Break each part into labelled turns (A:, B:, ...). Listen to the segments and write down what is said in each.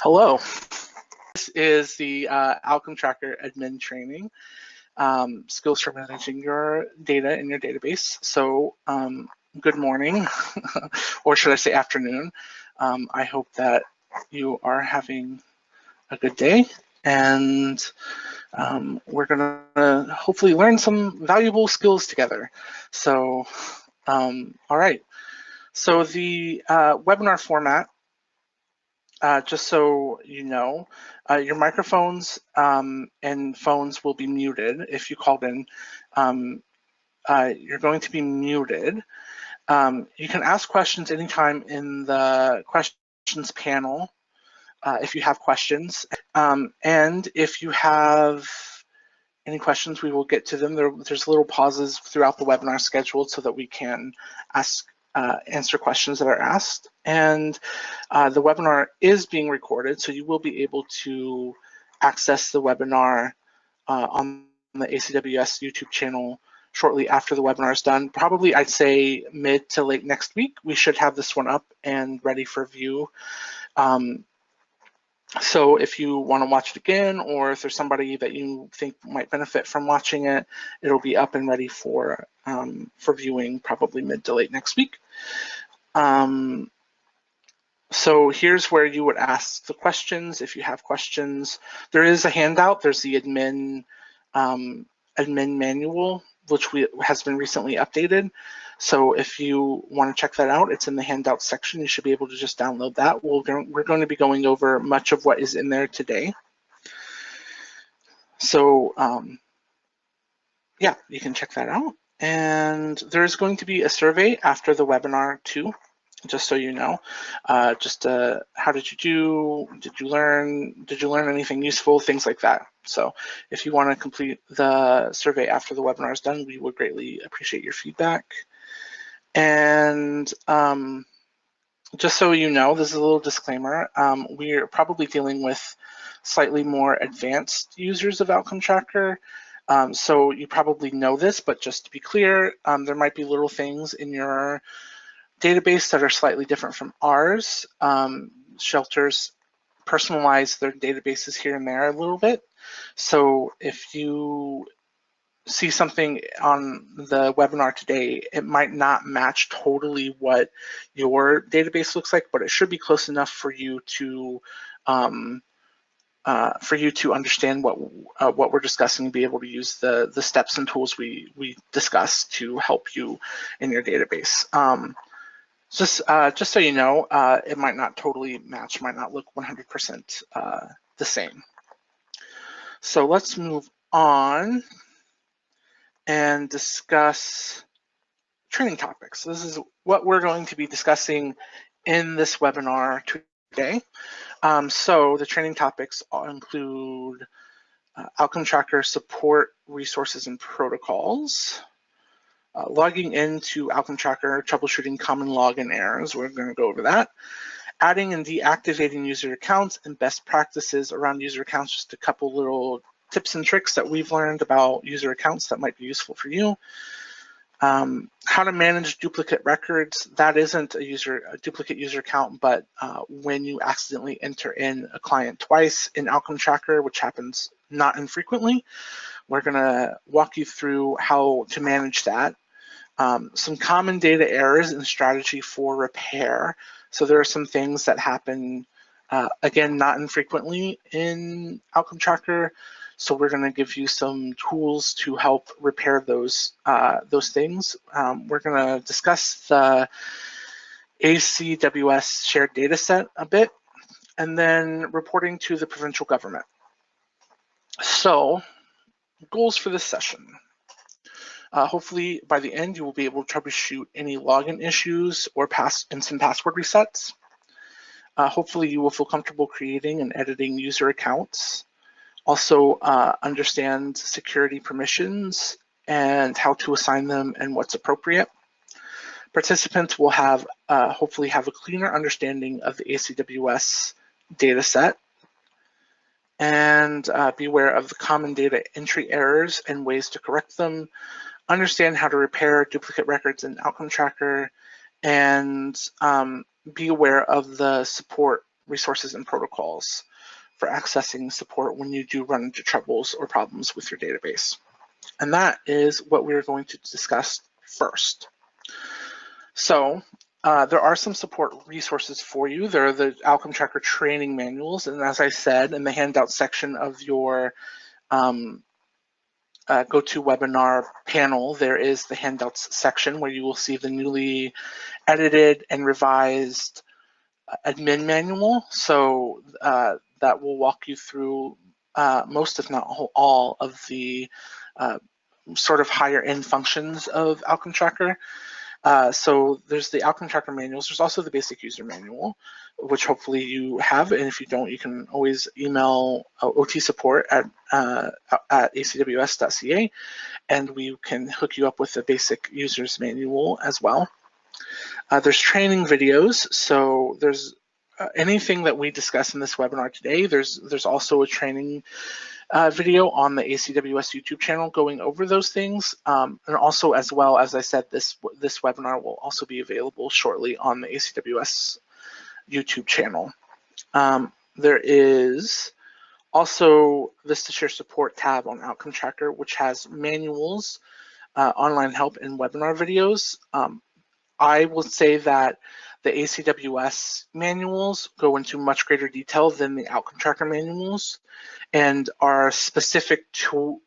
A: Hello. This is the Outcome Tracker Admin Training, skills for managing your data in your database. So good morning, or should I say afternoon. I hope that you are having a good day, and we're going to hopefully learn some valuable skills together. So, all right. So the webinar format, just so you know, your microphones and phones will be muted if you called in. You're going to be muted. You can ask questions anytime in the questions panel if you have questions. And if you have any questions, we will get to them. There's little pauses throughout the webinar scheduled so that we can answer questions that are asked. And the webinar is being recorded, so you will be able to access the webinar on the ACWS YouTube channel shortly after the webinar is done. Probably, I'd say mid to late next week, we should have this one up and ready for view. So if you want to watch it again, or if there's somebody that you think might benefit from watching it, it'll be up and ready for viewing probably mid to late next week. So here's where you would ask the questions if you have questions. There is a handout. There's the admin manual, which has been recently updated. So if you want to check that out, it's in the handout section. You should be able to just download that. We're going to be going over much of what is in there today. So yeah, you can check that out. And there's going to be a survey after the webinar too, just so you know. How did you do? Did you learn anything useful? Things like that. So if you want to complete the survey after the webinar is done, we would greatly appreciate your feedback. And just so you know, this is a little disclaimer. We're probably dealing with slightly more advanced users of Outcome Tracker. So you probably know this, but just to be clear, there might be little things in your database that are slightly different from ours. Shelters personalize their databases here and there a little bit. So if you see something on the webinar today, it might not match totally what your database looks like, but it should be close enough for you to understand what we're discussing and be able to use the steps and tools we discussed to help you in your database. Just so you know, it might not totally match, might not look 100% the same. So let's move on and discuss training topics. This is what we're going to be discussing in this webinar today. So the training topics include Outcome Tracker support resources and protocols, logging into Outcome Tracker, troubleshooting common login errors. We're going to go over that. Adding and deactivating user accounts and best practices around user accounts, just a couple little tips and tricks that we've learned about user accounts that might be useful for you. How to manage duplicate records. That isn't a duplicate user account, but when you accidentally enter in a client twice in Outcome Tracker, which happens not infrequently, we're going to walk you through how to manage that. Some common data errors and strategy for repair. So there are some things that happen, again, not infrequently in Outcome Tracker. So we're going to give you some tools to help repair those things. We're going to discuss the ACWS shared data set a bit, and then reporting to the provincial government. So goals for this session. Hopefully by the end, you will be able to troubleshoot any login issues or instant password resets. Hopefully you will feel comfortable creating and editing user accounts. Also understand security permissions and how to assign them and what's appropriate. Participants will hopefully have a cleaner understanding of the ACWS data set and be aware of the common data entry errors and ways to correct them, understand how to repair duplicate records in Outcome Tracker, and be aware of the support resources and protocols for accessing support when you do run into troubles or problems with your database. And that is what we're going to discuss first. So there are some support resources for you. There are the Outcome Tracker training manuals, and as I said, in the handout section of your GoToWebinar panel, there is the handouts section where you will see the newly edited and revised admin manual. So that will walk you through most, if not all, of the sort of higher end functions of Outcome Tracker. So there's the Outcome Tracker manuals. There's also the basic user manual, which hopefully you have. And if you don't, you can always email OT support at acws.ca, and we can hook you up with the basic users manual as well. There's training videos. So there's anything that we discuss in this webinar today. There's also a training video on the ACWS YouTube channel going over those things, and also, as well as I said, this webinar will also be available shortly on the ACWS YouTube channel. There is also VistaShare support tab on Outcome Tracker, which has manuals, online help, and webinar videos. I will say that the ACWS manuals go into much greater detail than the Outcome Tracker manuals and are specific to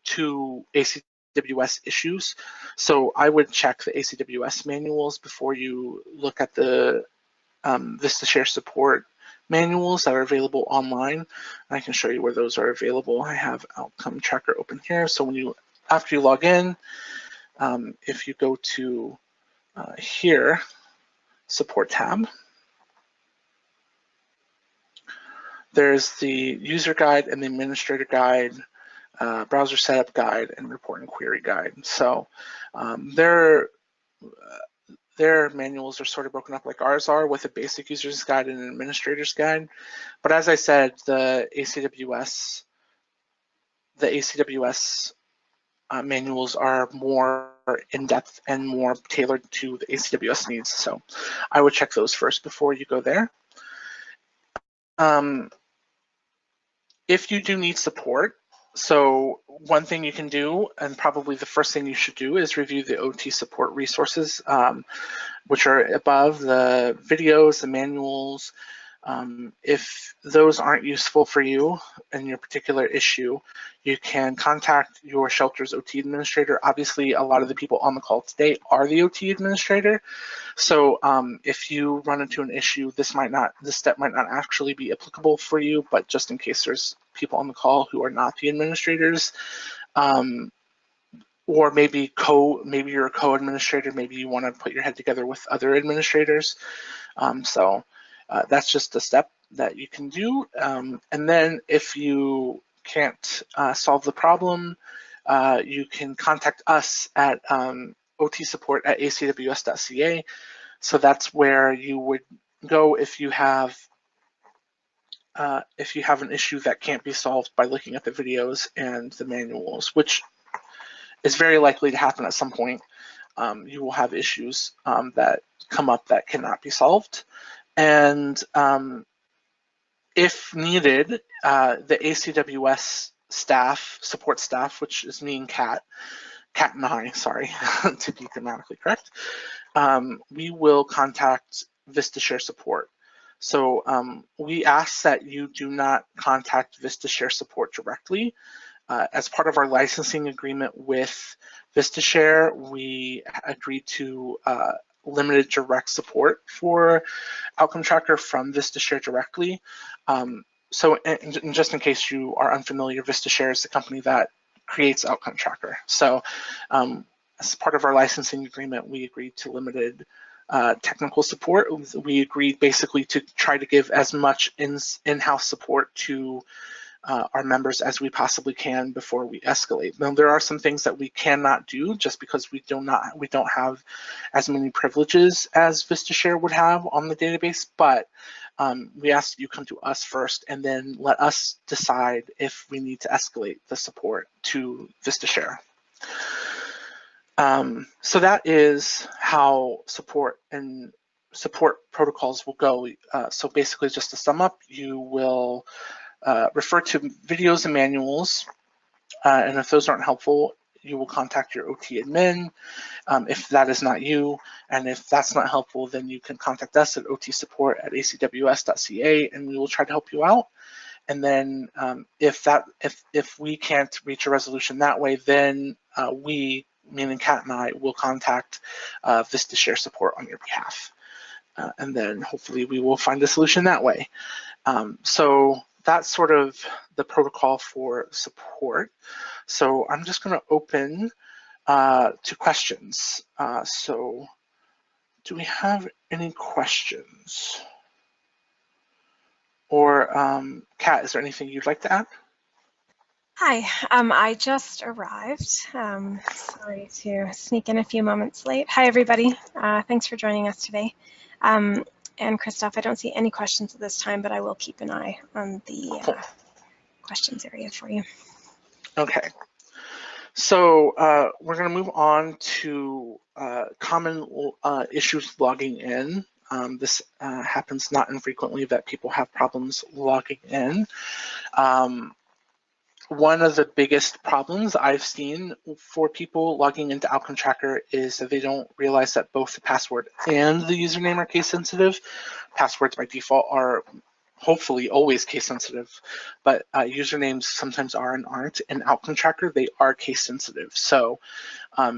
A: ACWS issues. So I would check the ACWS manuals before you look at the VistaShare support manuals that are available online. I can show you where those are available. I have Outcome Tracker open here. So after you log in, if you go to here, support tab, there's the user guide and the administrator guide, browser setup guide, and report and query guide. So their manuals are sort of broken up like ours are, with a basic user's guide and an administrator's guide. But as I said, the ACWS manuals are more in-depth and more tailored to the ACWS needs. So I would check those first before you go there. If you do need support, so one thing you can do, and probably the first thing you should do, is review the OT support resources, which are above, the videos, the manuals. If those aren't useful for you and your particular issue, you can contact your shelter's OT administrator. Obviously, a lot of the people on the call today are the OT administrator. So if you run into an issue, this step might not actually be applicable for you, but just in case there's people on the call who are not the administrators, or maybe you're a co-administrator, maybe you want to put your head together with other administrators. That's just a step that you can do. And then if you can't solve the problem, you can contact us at otsupport@acws.ca. So that's where you would go if you have an issue that can't be solved by looking at the videos and the manuals, which is very likely to happen at some point. You will have issues that come up that cannot be solved. And if needed, the ACWS support staff, which is me and Cat and I, sorry, to be grammatically correct, we will contact VistaShare support. So we ask that you do not contact VistaShare support directly. As part of our licensing agreement with VistaShare, we agreed to limited direct support for Outcome Tracker from VistaShare directly. So just in case you are unfamiliar, VistaShare is the company that creates Outcome Tracker. So as part of our licensing agreement, we agreed to limited technical support. We agreed basically to try to give as much in-house support to our members as we possibly can before we escalate. Now, there are some things that we cannot do just because we don't have as many privileges as VistaShare would have on the database, but we ask that you come to us first and then let us decide if we need to escalate the support to VistaShare. So that is how support and support protocols will go. So basically, just to sum up, you will refer to videos and manuals, and if those aren't helpful, you will contact your OT admin if that is not you, and if that's not helpful, then you can contact us at otsupport@acws.ca, and we will try to help you out. And then if we can't reach a resolution that way, then we, meaning Kat and I, will contact VistaShare support on your behalf. And then hopefully we will find a solution that way. So that's sort of the protocol for support. So I'm just going to open to questions. So do we have any questions? Or Kat, is there anything you'd like to add?
B: Hi, I just arrived. Sorry to sneak in a few moments late. Hi, everybody. Thanks for joining us today. And Christoph, I don't see any questions at this time, but I will keep an eye on the questions area for you.
A: Okay. So we're going to move on to common issues logging in. This happens not infrequently that people have problems logging in. One of the biggest problems I've seen for people logging into Outcome Tracker is that they don't realize that both the password and the username are case sensitive. Passwords by default are hopefully always case sensitive, but usernames sometimes are and aren't. In Outcome Tracker, they are case sensitive. So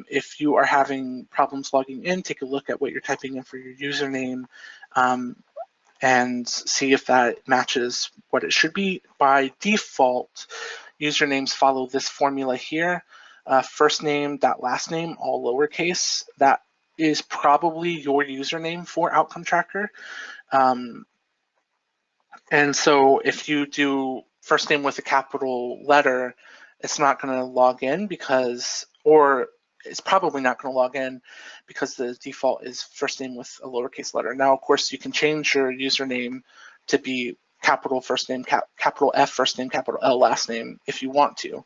A: if you are having problems logging in, take a look at what you're typing in for your username and see if that matches what it should be. By default, usernames follow this formula here. First name, last name, all lowercase. That is probably your username for Outcome Tracker. And so if you do first name with a capital letter, it's not going to log in because, or it's probably not going to log in because the default is first name with a lowercase letter. Now, of course, you can change your username to be capital first name, capital F first name, capital L last name if you want to,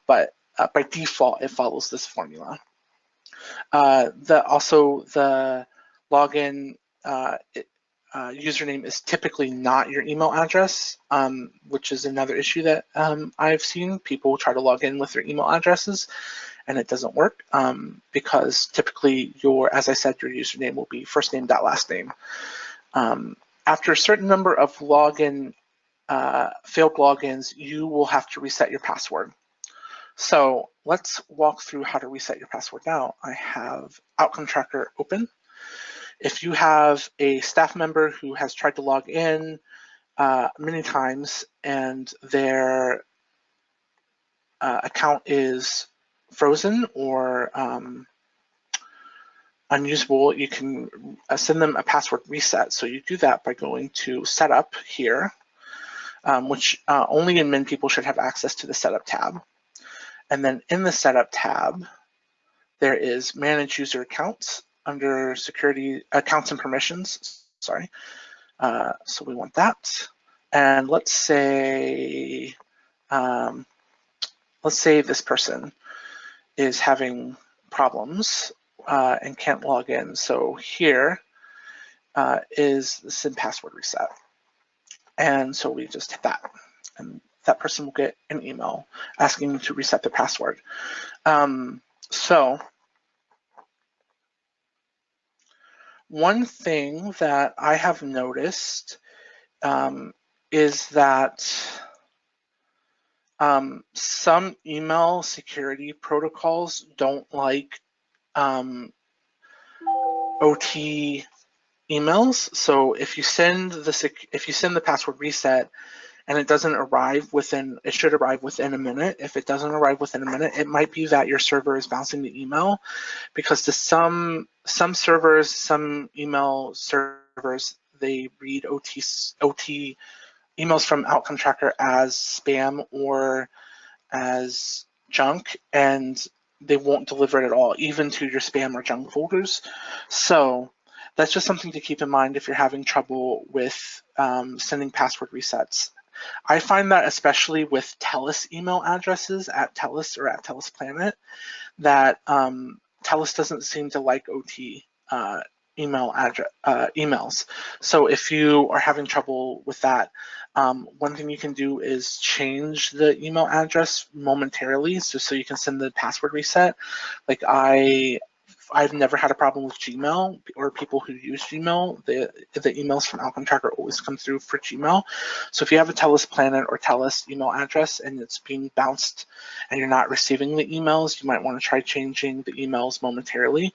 A: but by default, it follows this formula. Also, the login username is typically not your email address, which is another issue that I've seen. People try to log in with their email addresses and it doesn't work because typically as I said, your username will be first name, last name. After a certain number of failed logins, you will have to reset your password. So let's walk through how to reset your password now. I have Outcome Tracker open. If you have a staff member who has tried to log in many times and their account is frozen or unusable, you can send them a password reset. So you do that by going to Setup here, which only admin people should have access to the Setup tab. And then in the Setup tab, there is Manage User Accounts under Security Accounts and Permissions. Sorry. So we want that. And let's say this person is having problems and can't log in. So here is the SIM password reset. And so we just hit that. And that person will get an email asking them to reset their password. So one thing that I have noticed is that some email security protocols don't like OT emails. So if you send the password reset and it doesn't arrive it should arrive within a minute. If it doesn't arrive within a minute, it might be that your server is bouncing the email, because to some servers, some email servers, they read OT emails from Outcome Tracker as spam or as junk, and they won't deliver it at all, even to your spam or junk folders. So that's just something to keep in mind if you're having trouble with sending password resets. I find that especially with TELUS email addresses at TELUS or at TELUS Planet, that TELUS doesn't seem to like OT emails. So if you are having trouble with that, one thing you can do is change the email address momentarily, so you can send the password reset. Like I've never had a problem with Gmail or people who use Gmail. The emails from Outcome Tracker always come through for Gmail. So if you have a TELUS Planet or TELUS email address and it's being bounced and you're not receiving the emails, you might want to try changing the emails momentarily.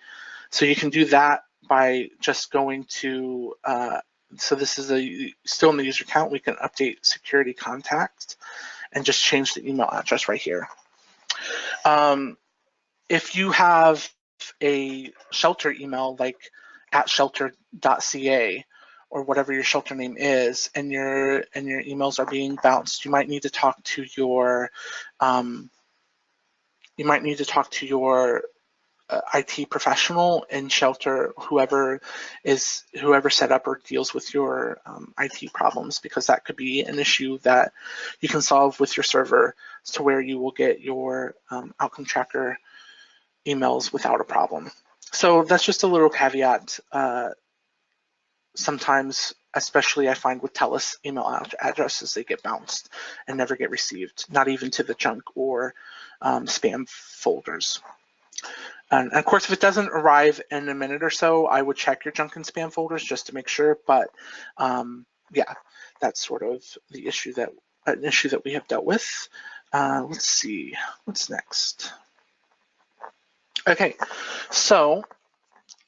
A: So you can do that by just going to, so this is still in the user account, we can update security contacts and just change the email address right here. If you have a shelter email like @shelter.ca or whatever your shelter name is, and your emails are being bounced, you might need to talk to your IT professional in shelter, whoever set up or deals with your IT problems, because that could be an issue that you can solve with your server to where you will get your Outcome Tracker emails without a problem. So that's just a little caveat. Sometimes, especially I find with TELUS email addresses, they get bounced and never get received, not even to the junk or spam folders. And of course, if it doesn't arrive in a minute or so, I would check your junk and spam folders just to make sure. But yeah, that's sort of the issue that we have dealt with. Let's see, what's next? Okay, so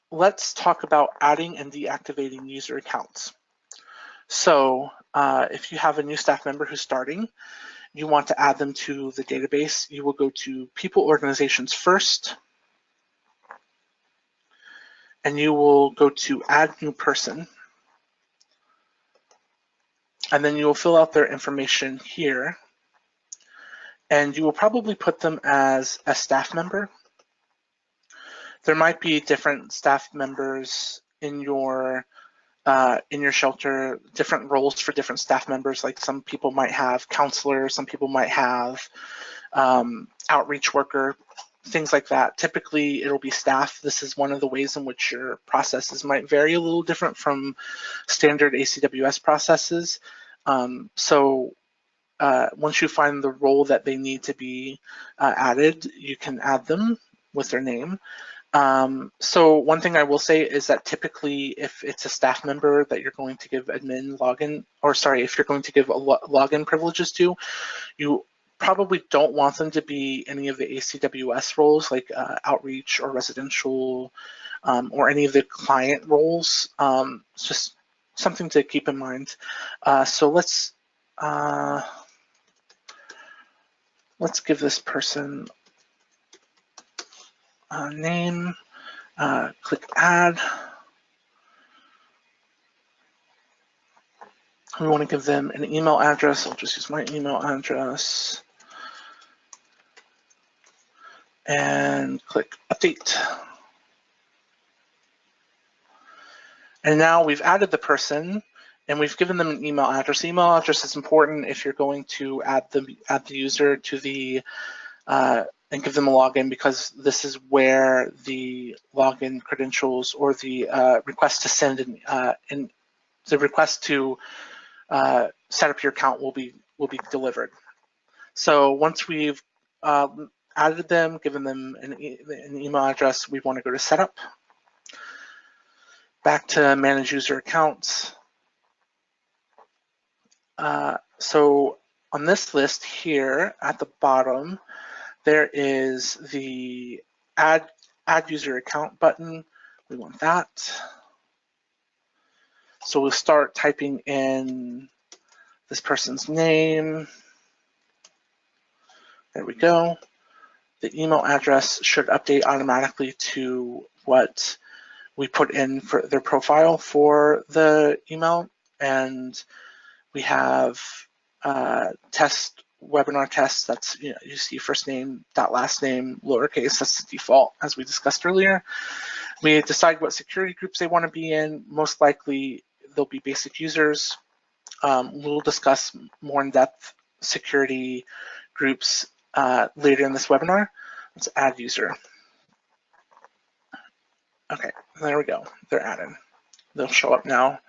A: let's talk about adding and deactivating user accounts. So if you have a new staff member who's starting, you want to add them to the database, you will go to People Organizations first, and you will go to Add New Person, and then you will fill out their information here, and you will probably put them as a staff member. There might be different staff members in your shelter, different roles for different staff members. Like some people might have counselor, some people might have outreach worker, things like that. Typically, it'll be staff. This is one of the ways in which your processes might vary a little different from standard ACWS processes. So once you find the role that they need to be added, you can add them with their name. So one thing I will say is that typically if it's a staff member that you're going to give admin login, or sorry, if you're going to give a login privileges to, you probably don't want them to be any of the ACWS roles like outreach or residential or any of the client roles. It's just something to keep in mind. So let's give this person a name, click add. We want to give them an email address. I'll just use my email address. And click update. And now we've added the person and we've given them an email address. The email address is important if you're going to add the user to the and give them a login, because this is where the login credentials or the request to send and the request to set up your account will be delivered. So once we've added them, given them an email address, we want to go to setup, back to manage user accounts. So on this list here at the bottom, there is the add user account button. We want that. So we'll start typing in this person's name. There we go. The email address should update automatically to what we put in for their profile for the email. And we have webinar test, that's, you see first name dot last name lowercase, that's the default as we discussed earlier. We decide what security groups they want to be in. Most likely they'll be basic users. We'll discuss more in-depth security groups later in this webinar. Let's add user. Okay, there we go. They're added. They'll show up now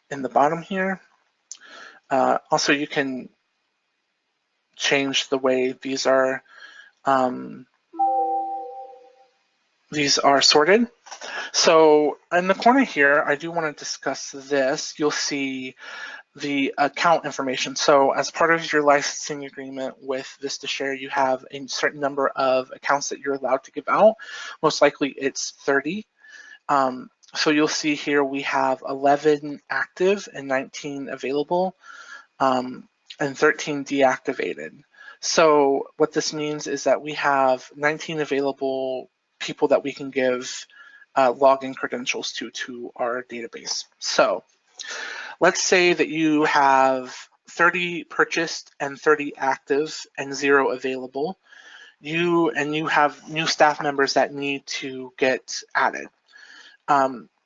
A: in the bottom here. Also, you can change the way these are sorted. So in the corner here, I do want to discuss this. You'll see the account information. So as part of your licensing agreement with VistaShare, you have a certain number of accounts that you're allowed to give out. Most likely it's 30. So you'll see here we have 11 active and 19 available, and 13 deactivated. So what this means is that we have 19 available people that we can give login credentials to our database. So let's say that you have 30 purchased and 30 active and 0 available. You have new staff members that need to get added.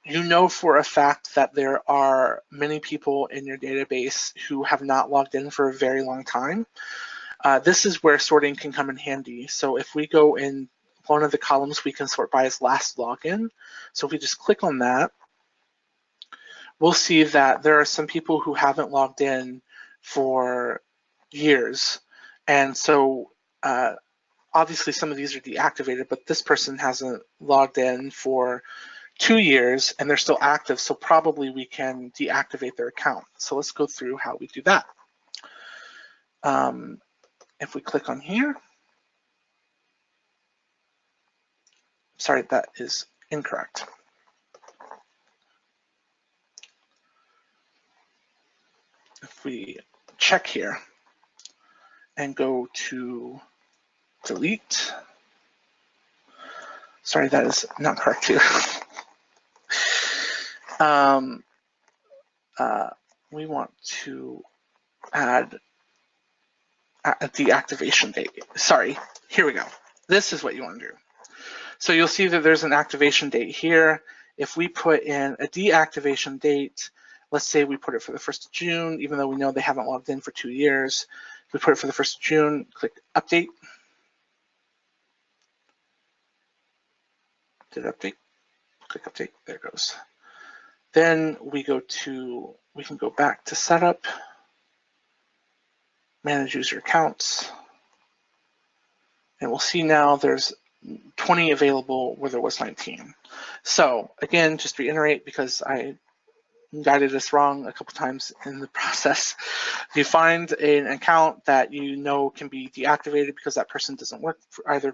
A: You know for a fact that there are many people in your database who have not logged in for a very long time. This is where sorting can come in handy. So if we go in one of the columns, we can sort by his last login. So if we just click on that, we'll see that there are some people who haven't logged in for years. And so obviously some of these are deactivated, but this person hasn't logged in for 2 years and they're still active, so probably we can deactivate their account. So let's go through how we do that. If we click on here, sorry, that is incorrect. If we check here and go to delete, sorry, that is not correct here. We want to add a deactivation date. Sorry, here we go. This is what you want to do. So you'll see that there's an activation date here. If we put in a deactivation date, let's say we put it for the 1st of June, even though we know they haven't logged in for 2 years. If we put it for the 1st of June, click update. Did it update? Click update, there it goes. Then we can go back to setup, manage user accounts, and we'll see now there's 20 available where there was 19. So again, just to reiterate, because I guided us wrong a couple times in the process, if you find an account that you know can be deactivated because that person doesn't work for either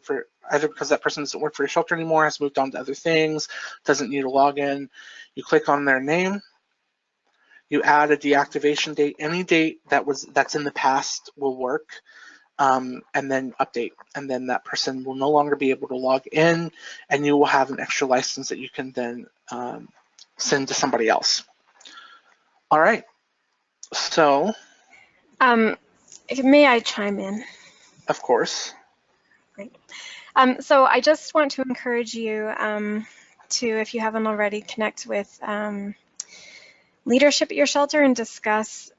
A: because that person doesn't work for your shelter anymore, has moved on to other things, doesn't need a login, you click on their name, you add a deactivation date. Any date that's in the past will work, and then update, and then that person will no longer be able to log in, and you will have an extra license that you can then send to somebody else. All right, so.
B: May I chime in?
A: Of course.
B: Great. So I just want to encourage you to, if you haven't already, connect with leadership at your shelter and discuss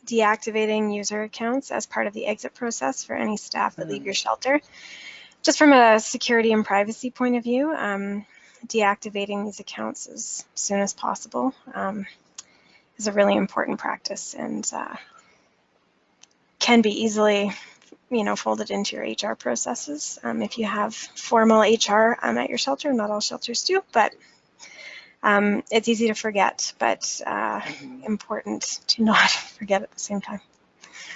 B: deactivating user accounts as part of the exit process for any staff that leave your shelter. Just from a security and privacy point of view, deactivating these accounts as soon as possible is a really important practice and can be easily, folded into your HR processes. If you have formal HR at your shelter, not all shelters do, but it's easy to forget, but important to not forget at the same time.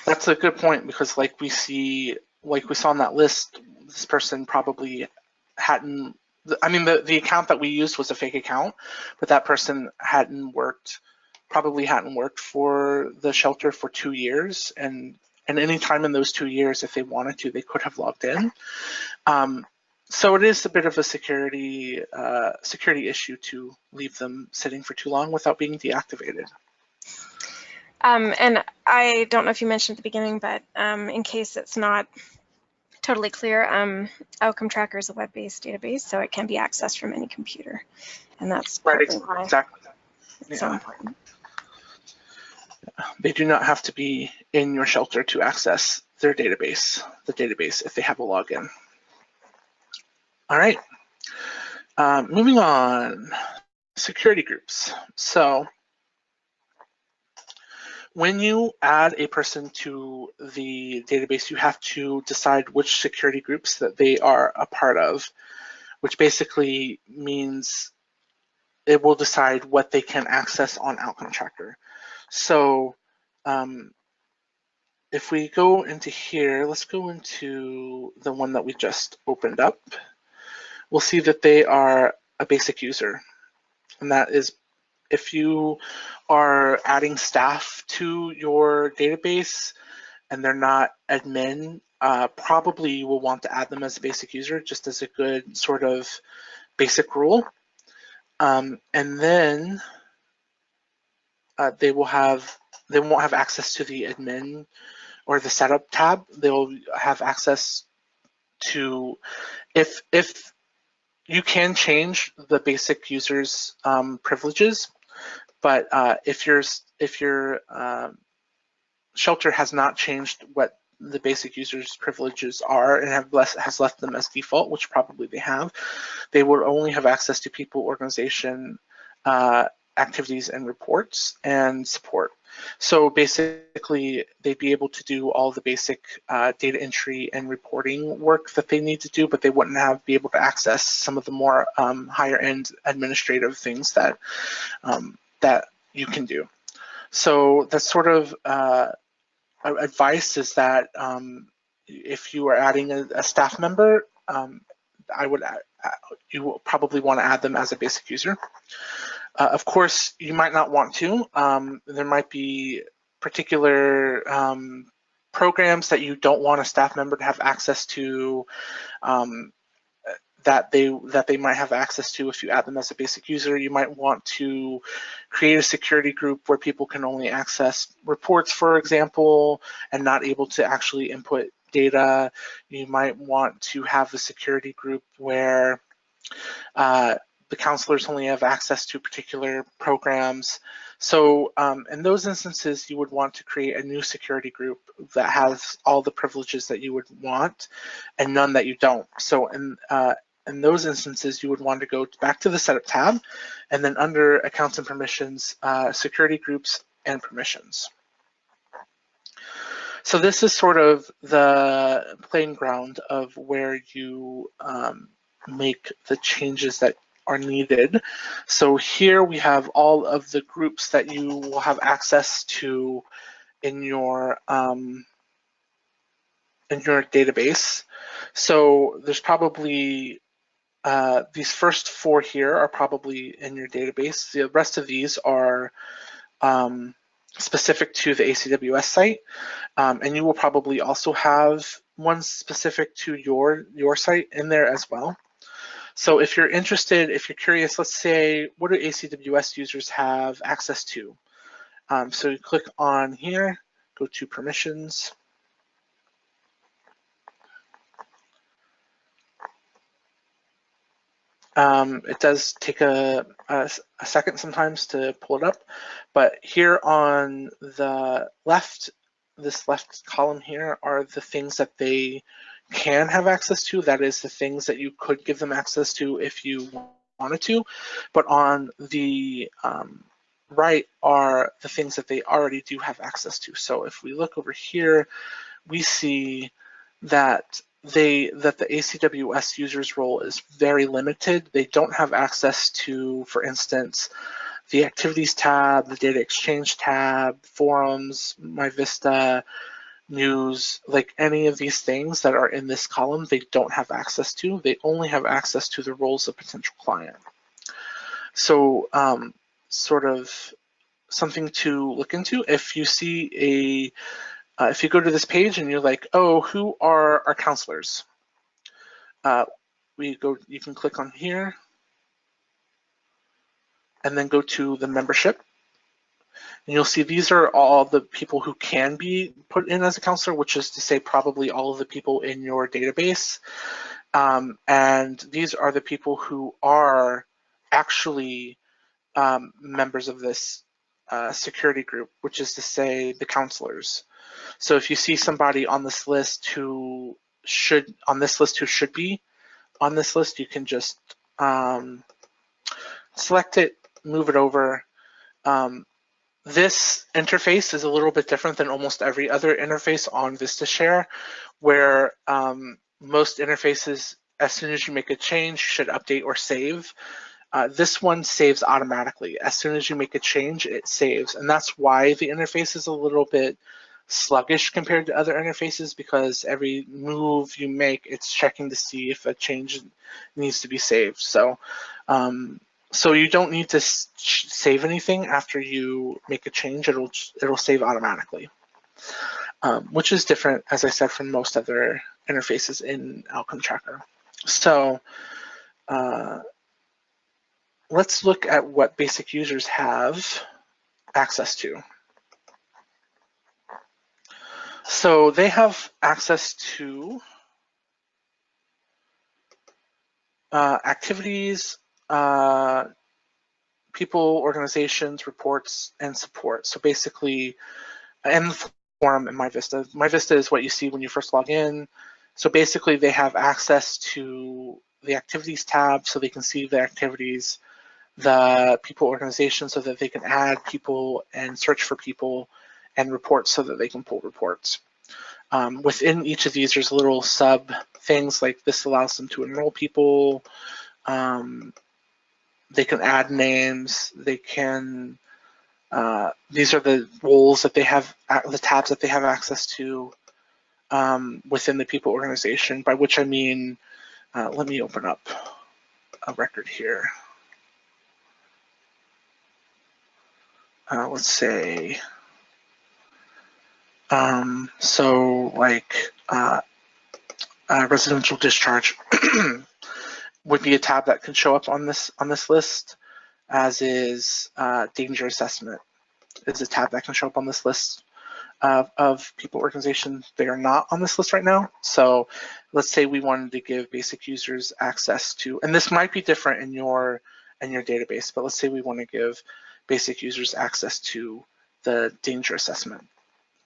A: That's a good point, because like we saw on that list, this person probably hadn't, the account that we used was a fake account, but that person probably hadn't worked for the shelter for 2 years, and any time in those 2 years, if they wanted to, they could have logged in. So it is a bit of a security issue to leave them sitting for too long without being deactivated.
B: And I don't know if you mentioned at the beginning, but in case it's not totally clear, Outcome Tracker is a web-based database, so it can be accessed from any computer, and that's
A: right.
B: Why
A: exactly.
B: it's so important.
A: They do not have to be in your shelter to access their database, if they have a login. All right. Moving on, security groups. So when you add a person to the database, you have to decide which security groups that they are a part of, which basically means it will decide what they can access on Outcome Tracker. So if we go into here, let's go into the one that we just opened up. We'll see that they are a basic user. And that is, if you are adding staff to your database and they're not admin, probably you will want to add them as a basic user, just as a good sort of basic rule. And then they won't have access to the admin or the setup tab. They'll have access to, if you can change the basic user's privileges, but if your shelter has not changed what the basic user's privileges are and has left them as default, which probably they have, they will only have access to people, organization, activities and reports and support. So basically, they'd be able to do all the basic data entry and reporting work that they need to do, but they wouldn't be able to access some of the more higher end administrative things that that you can do. So that's sort of advice is that if you are adding a staff member, you will probably want to add them as a basic user. Of course, you might not want to. There might be particular programs that you don't want a staff member to have access to, that they might have access to if you add them as a basic user. You might want to create a security group where people can only access reports, for example, and not able to actually input data. You might want to have a security group where the counselors only have access to particular programs. So in those instances, you would want to create a new security group that has all the privileges that you would want and none that you don't. So in those instances, you would want to go back to the Setup tab, and then under Accounts and Permissions, Security Groups and Permissions. So this is sort of the playing ground of where you make the changes that are needed. So here we have all of the groups that you will have access to in your database. So there's probably these first 4 here are probably in your database. The rest of these are specific to the ACWS site, and you will probably also have one specific to your site in there as well. So if you're interested, if you're curious, let's say, what do ACWS users have access to? So you click on here, go to Permissions. It does take a second sometimes to pull it up, but here on the left, this left column here are the things that they can have access to. That is the things that you could give them access to if you wanted to, but on the right are the things that they already do have access to. So if we look over here, we see that the ACWS users role is very limited. They don't have access to, for instance, the Activities tab, the Data Exchange tab, Forums, My Vista, News, like any of these things that are in this column, they don't have access to. They only have access to the roles of potential client. So sort of something to look into. If you see if you go to this page and you're like, oh, who are our counselors? You can click on here and then go to the membership. And you'll see these are all the people who can be put in as a counselor, which is to say probably all of the people in your database. And these are the people who are actually members of this security group, which is to say the counselors. So if you see somebody on this list who should be on this list, you can just select it, move it over. This interface is a little bit different than almost every other interface on VistaShare, where most interfaces, as soon as you make a change, should update or save. This one saves automatically. As soon as you make a change, it saves. And that's why the interface is a little bit sluggish compared to other interfaces, because every move you make, it's checking to see if a change needs to be saved. So you don't need to save anything after you make a change. It'll save automatically, which is different, as I said, from most other interfaces in Outcome Tracker. So let's look at what basic users have access to. So they have access to activities, people, organizations, reports, and support. So basically, and the forum in MyVista. MyVista is what you see when you first log in. So basically, they have access to the activities tab, so they can see the activities, the people organization, so that they can add people and search for people, and reports, so that they can pull reports. Within each of these, there's little sub things, like this allows them to enroll people. They can add names. They can, these are the roles that they have, the tabs that they have access to within the people organization, by which I mean, let me open up a record here. Let's say, so like residential discharge would be a tab that can show up on this list, as is danger assessment is a tab that can show up on this list of people organizations. They are not on this list right now. So let's say we wanted to give basic users access to, and this might be different in your database, but let's say we want to give basic users access to the danger assessment.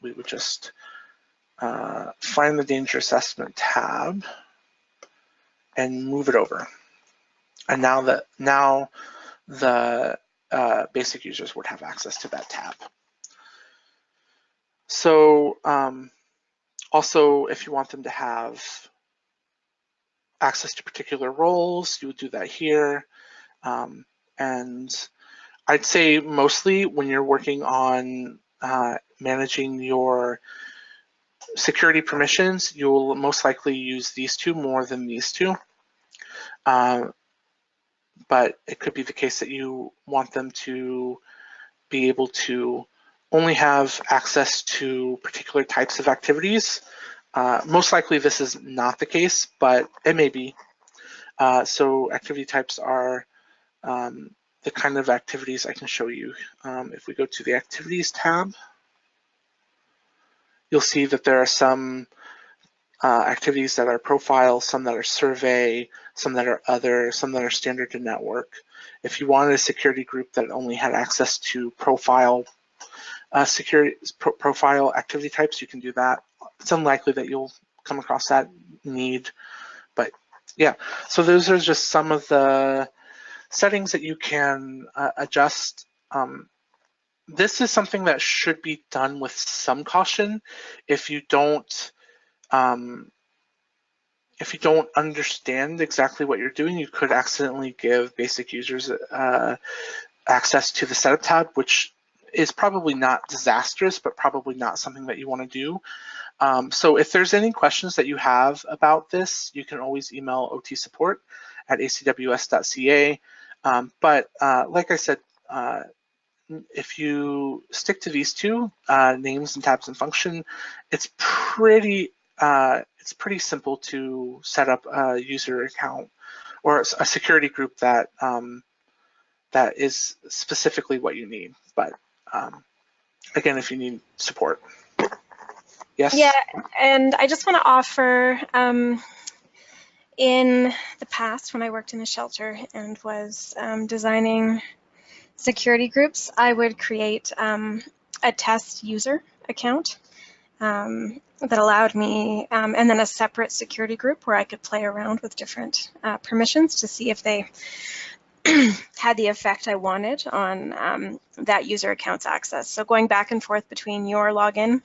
A: We would just find the danger assessment tab and move it over. And now the basic users would have access to that tab. So also, if you want them to have access to particular roles, you would do that here. And I'd say mostly when you're working on managing your security permissions, you'll most likely use these two more than these two. But it could be the case that you want them to be able to only have access to particular types of activities. Most likely this is not the case, but it may be. So activity types are the kind of activities I can show you. If we go to the activities tab, you'll see that there are some activities that are profile, some that are survey, some that are other, some that are standard to network. If you wanted a security group that only had access to profile profile activity types, you can do that. It's unlikely that you'll come across that need, but yeah. So those are just some of the settings that you can adjust. This is something that should be done with some caution. If you don't understand exactly what you're doing, you could accidentally give basic users access to the setup tab, which is probably not disastrous, but probably not something that you want to do. So if there's any questions that you have about this, you can always email otsupport@acws.ca. But like I said, if you stick to these two, names and tabs and function, it's pretty simple to set up a user account or a security group that that is specifically what you need. But again, if you need support. Yes?
B: Yeah, and I just want to offer, in the past when I worked in a shelter and was designing security groups, I would create a test user account. that allowed me, and then a separate security group where I could play around with different permissions to see if they had the effect I wanted on that user account's access. So going back and forth between your login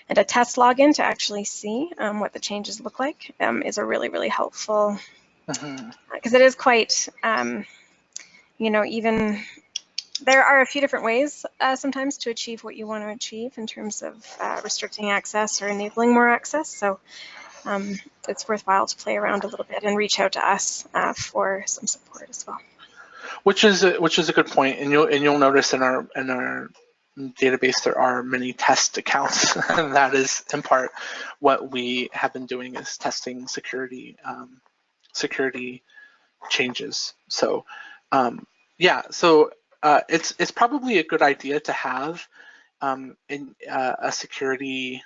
B: and a test login to actually see what the changes look like is a really, really helpful, because it is quite, even there are a few different ways sometimes to achieve what you want to achieve in terms of restricting access or enabling more access. So it's worthwhile to play around a little bit and reach out to us for some support as well.
A: Which is a good point, and you'll notice in our database there are many test accounts, and that is in part what we have been doing is testing security changes. So yeah, so it's probably a good idea to have a security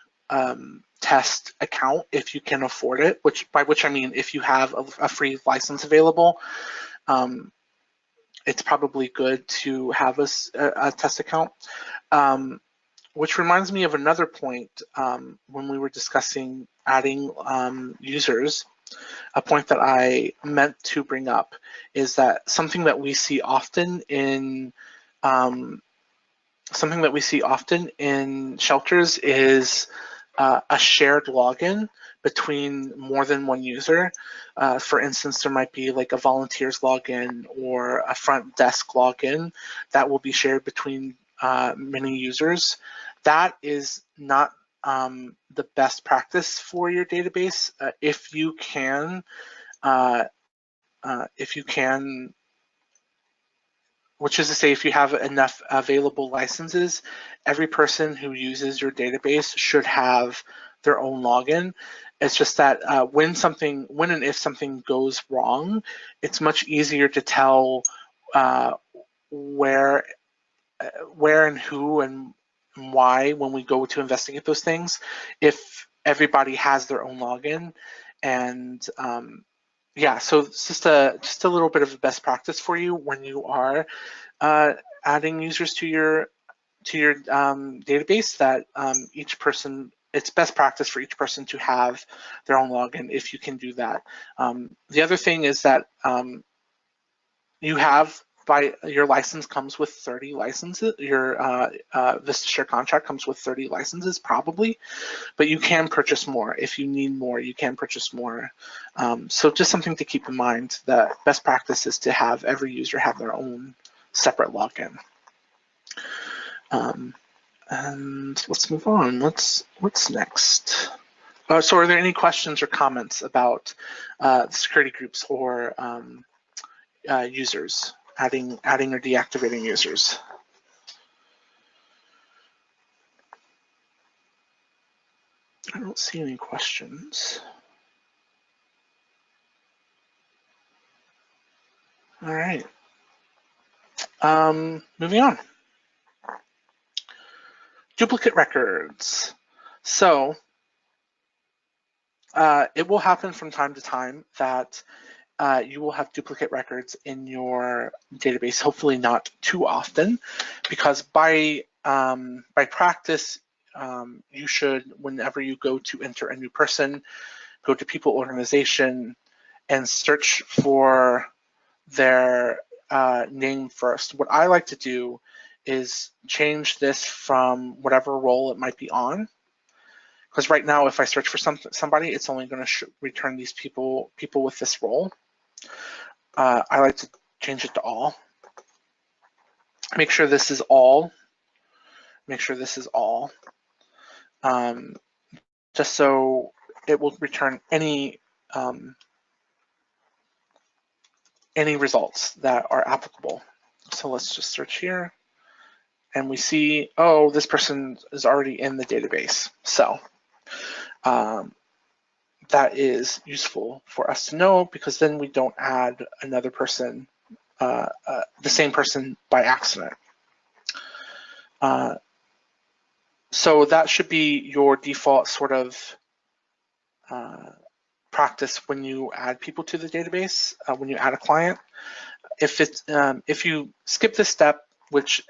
A: test account if you can afford it, by which I mean if you have a free license available. It's probably good to have a test account, which reminds me of another point when we were discussing adding users. A point that I meant to bring up is that something that we see often in shelters is a shared login between more than one user. For instance, there might be like a volunteers login or a front desk login that will be shared between many users. That is not the best practice for your database. If you can, which is to say, if you have enough available licenses, every person who uses your database should have their own login. It's just that when and if something goes wrong, it's much easier to tell where and who and why when we go to investigate those things, if everybody has their own login. And yeah, so it's just a little bit of a best practice for you when you are adding users to your database, that it's best practice for each person to have their own login if you can do that. The other thing is that your license comes with 30 licenses. Your VistaShare contract comes with 30 licenses probably, but you can purchase more. If you need more, you can purchase more. So just something to keep in mind, that best practice is to have every user have their own separate login. And let's move on. What's next? So are there any questions or comments about security groups or users, adding or deactivating users? I don't see any questions. All right. Moving on. Duplicate records. So it will happen from time to time that you will have duplicate records in your database, hopefully not too often, because by practice, you should, whenever you go to enter a new person, go to people organization and search for their name first. What I like to do is change this from whatever role it might be on, because right now if I search for somebody, it's only going to return these people with this role. I like to change it to all. Make sure this is all. Just so it will return any results that are applicable. So let's just search here, and we see, oh, this person is already in the database. So that is useful for us to know, because then we don't add another person, the same person by accident. So that should be your default sort of practice when you add people to the database, when you add a client. If you skip this step, which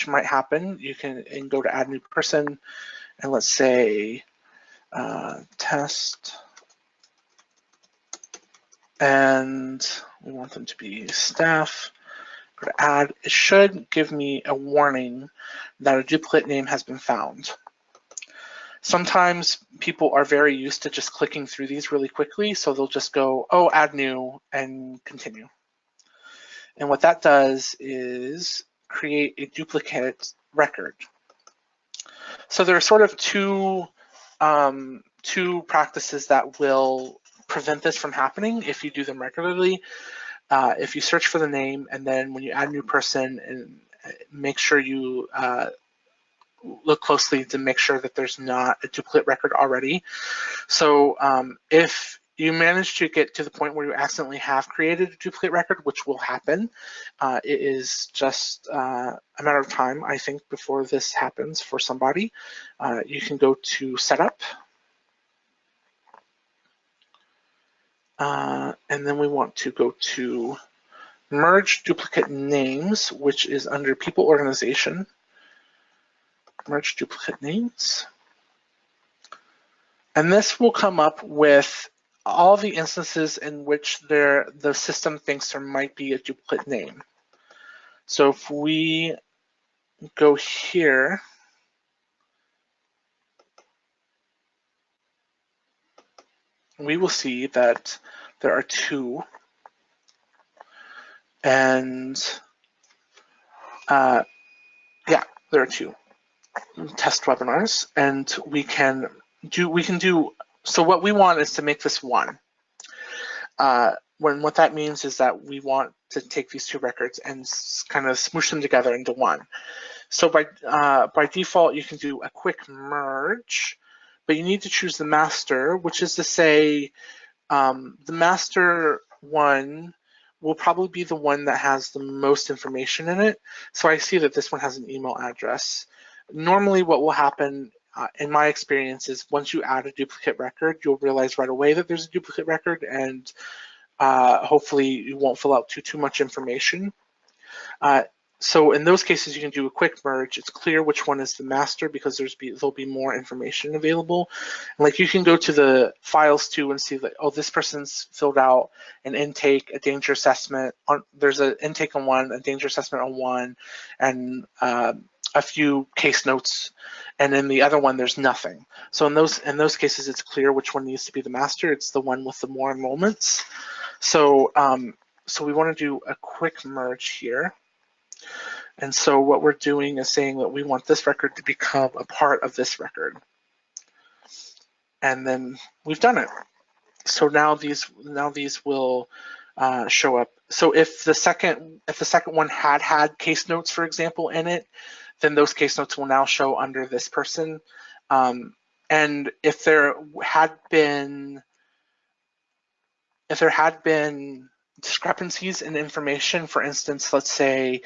A: might happen, you can go to add new person and let's say test, and we want them to be staff. Go to add. It should give me a warning that a duplicate name has been found. Sometimes people are very used to just clicking through these really quickly, so they'll just go, oh, add new, and continue. And what that does is create a duplicate record. So there are sort of two practices that will prevent this from happening if you do them regularly. If you search for the name, and then when you add a new person, and make sure you look closely to make sure that there's not a duplicate record already. So if you manage to get to the point where you accidentally have created a duplicate record, which will happen, it is just a matter of time, I think, before this happens for somebody. You can go to Setup, and then we want to go to Merge Duplicate Names, which is under People Organization. Merge duplicate names. And this will come up with all the instances in which the system thinks there might be a duplicate name. So if we go here, we will see that there are two. And yeah, there are two test webinars, and we can do, so what we want is to make this one. What that means is that we want to take these two records and kind of smoosh them together into one. So by default, you can do a quick merge, but you need to choose the master, which is to say the master one will probably be the one that has the most information in it. So I see that this one has an email address. Normally what will happen in my experience is once you add a duplicate record, you'll realize right away that there's a duplicate record, and hopefully you won't fill out too much information. So in those cases, you can do a quick merge. It's clear which one is the master because there'll be more information available. And like you can go to the files too and see that, oh, this person's filled out an intake, a danger assessment. There's an intake on one, a danger assessment on one, and a few case notes. And in the other one, there's nothing. So in those cases, it's clear which one needs to be the master. It's the one with the more enrollments. So so we want to do a quick merge here. And so what we're doing is saying that we want this record to become a part of this record. And then we've done it. So now these will show up. So if the second one had case notes, for example, in it, then those case notes will now show under this person. And if there had been discrepancies in information, for instance, let's say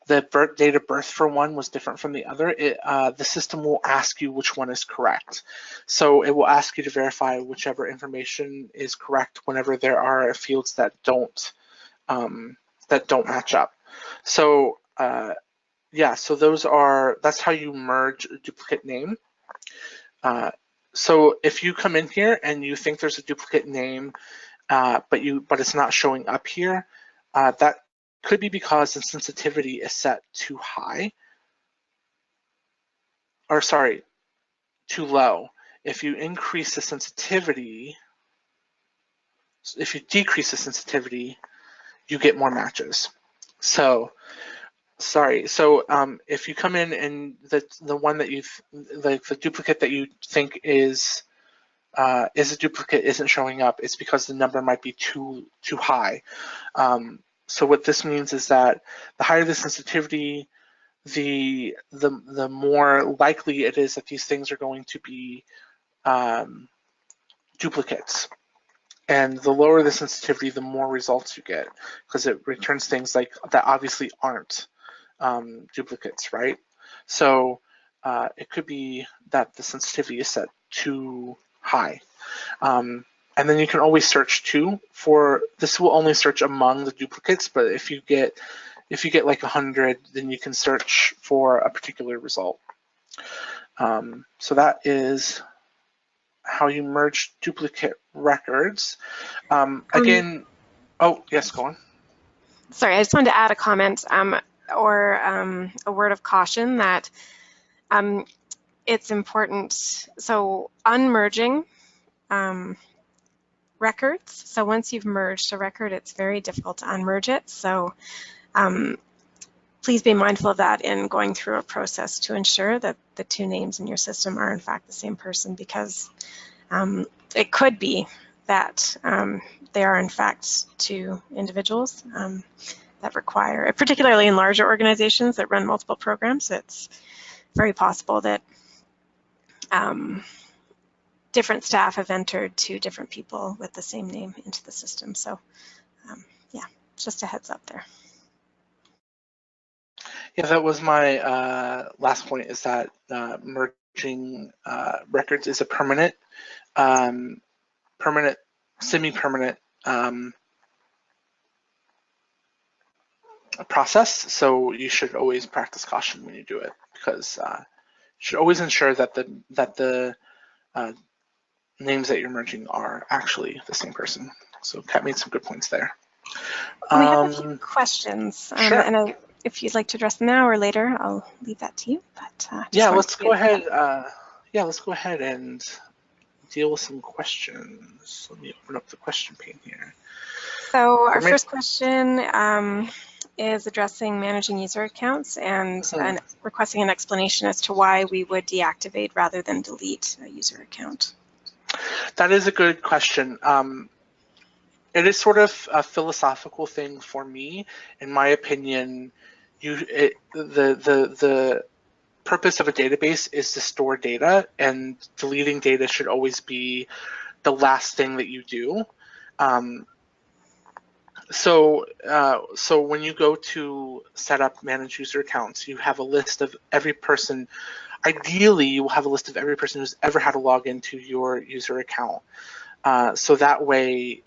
A: the date of birth for one was different from the other, the system will ask you which one is correct. So it will ask you to verify whichever information is correct whenever there are fields that don't match up. So yeah, so that's how you merge a duplicate name. So if you come in here and you think there's a duplicate name, but it's not showing up here, that could be because the sensitivity is set too high, or sorry, too low. If you increase the sensitivity, if you decrease the sensitivity, you get more matches. So, sorry. So if you come in and the one that the duplicate that you think is a duplicate isn't showing up, it's because the number might be too high. So what this means is that the higher the sensitivity, the more likely it is that these things are going to be duplicates. And the lower the sensitivity, the more results you get, because it returns things like that obviously aren't duplicates, right? So it could be that the sensitivity is set too high. And then you can always search too for, this will only search among the duplicates, but if you get like 100, then you can search for a particular result. So that is how you merge duplicate records. Again, oh, yes, go on.
B: Sorry, I just wanted to add a comment or a word of caution that it's important. So unmerging records. So once you've merged a record, it's very difficult to unmerge it. So please be mindful of that in going through a process to ensure that the two names in your system are in fact the same person, because it could be that they are in fact two individuals that require, particularly in larger organizations that run multiple programs, it's very possible that different staff have entered two different people with the same name into the system. So yeah, just a heads up there.
A: Yeah, that was my last point, is that merging records is a permanent, semi-permanent process. So you should always practice caution when you do it, because you should always ensure that the names that you're merging are actually the same person. So Kat made some good points there.
B: We have a few questions,
A: sure.
B: and if you'd like to address them now or later, I'll leave that to you. But
A: yeah, let's go ahead. Let's go ahead and deal with some questions. Let me open up the question pane here.
B: So our first question is addressing managing user accounts and requesting an explanation as to why we would deactivate rather than delete a user account.
A: That is a good question. It is sort of a philosophical thing for me. In my opinion, the purpose of a database is to store data, and deleting data should always be the last thing that you do. So when you go to set up manage user accounts, you have a list of every person. Ideally, you will have a list of every person who's ever had to log into your user account. So that way,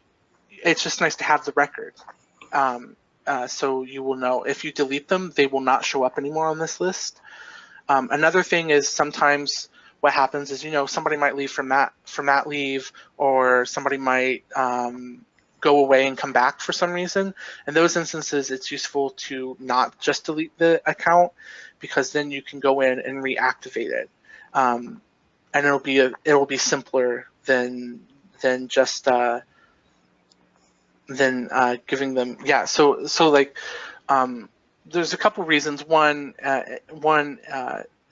A: it's just nice to have the record. So you will know if you delete them, they will not show up anymore on this list. Another thing is sometimes what happens is, somebody might leave from that leave, or somebody might go away and come back for some reason. In those instances, it's useful to not just delete the account, because then you can go in and reactivate it, and it'll be simpler than just giving them. Yeah. So like there's a couple reasons. One,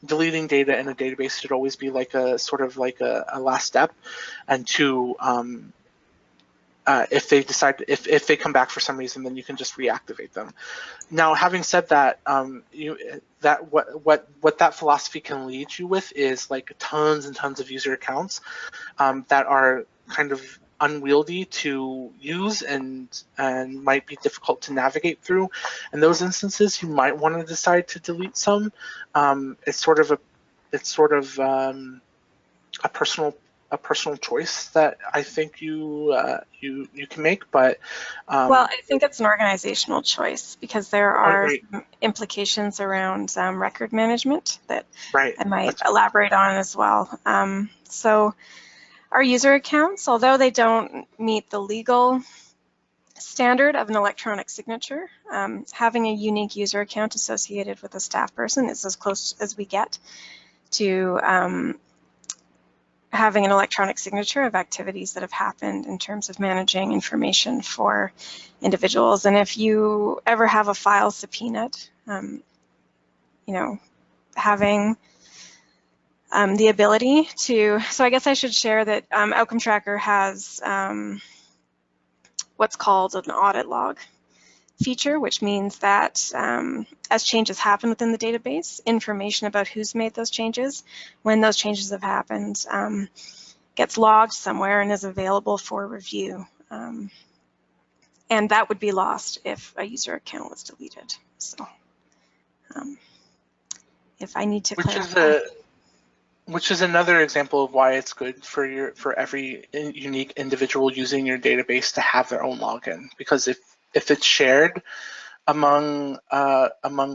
A: deleting data in a database should always be like a sort of like a last step, and two, if they come back for some reason, then you can just reactivate them. Now, having said that, what that philosophy can lead you with is like tons and tons of user accounts that are kind of unwieldy to use and might be difficult to navigate through. In those instances, you might want to decide to delete some. It's sort of a personal choice that I think you can make, but
B: well, I think it's an organizational choice, because there are some implications around record management that I might elaborate on as well. So our user accounts, although they don't meet the legal standard of an electronic signature, having a unique user account associated with a staff person is as close as we get to having an electronic signature of activities that have happened in terms of managing information for individuals. And if you ever have a file subpoenaed, having the ability to, so I guess I should share that Outcome Tracker has what's called an audit log feature, which means that as changes happen within the database, information about who's made those changes, when those changes have happened, gets logged somewhere and is available for review. And that would be lost if a user account was deleted. So if I need to clarify.
A: Which is another example of why it's good for every unique individual using your database to have their own login, because if it's shared, among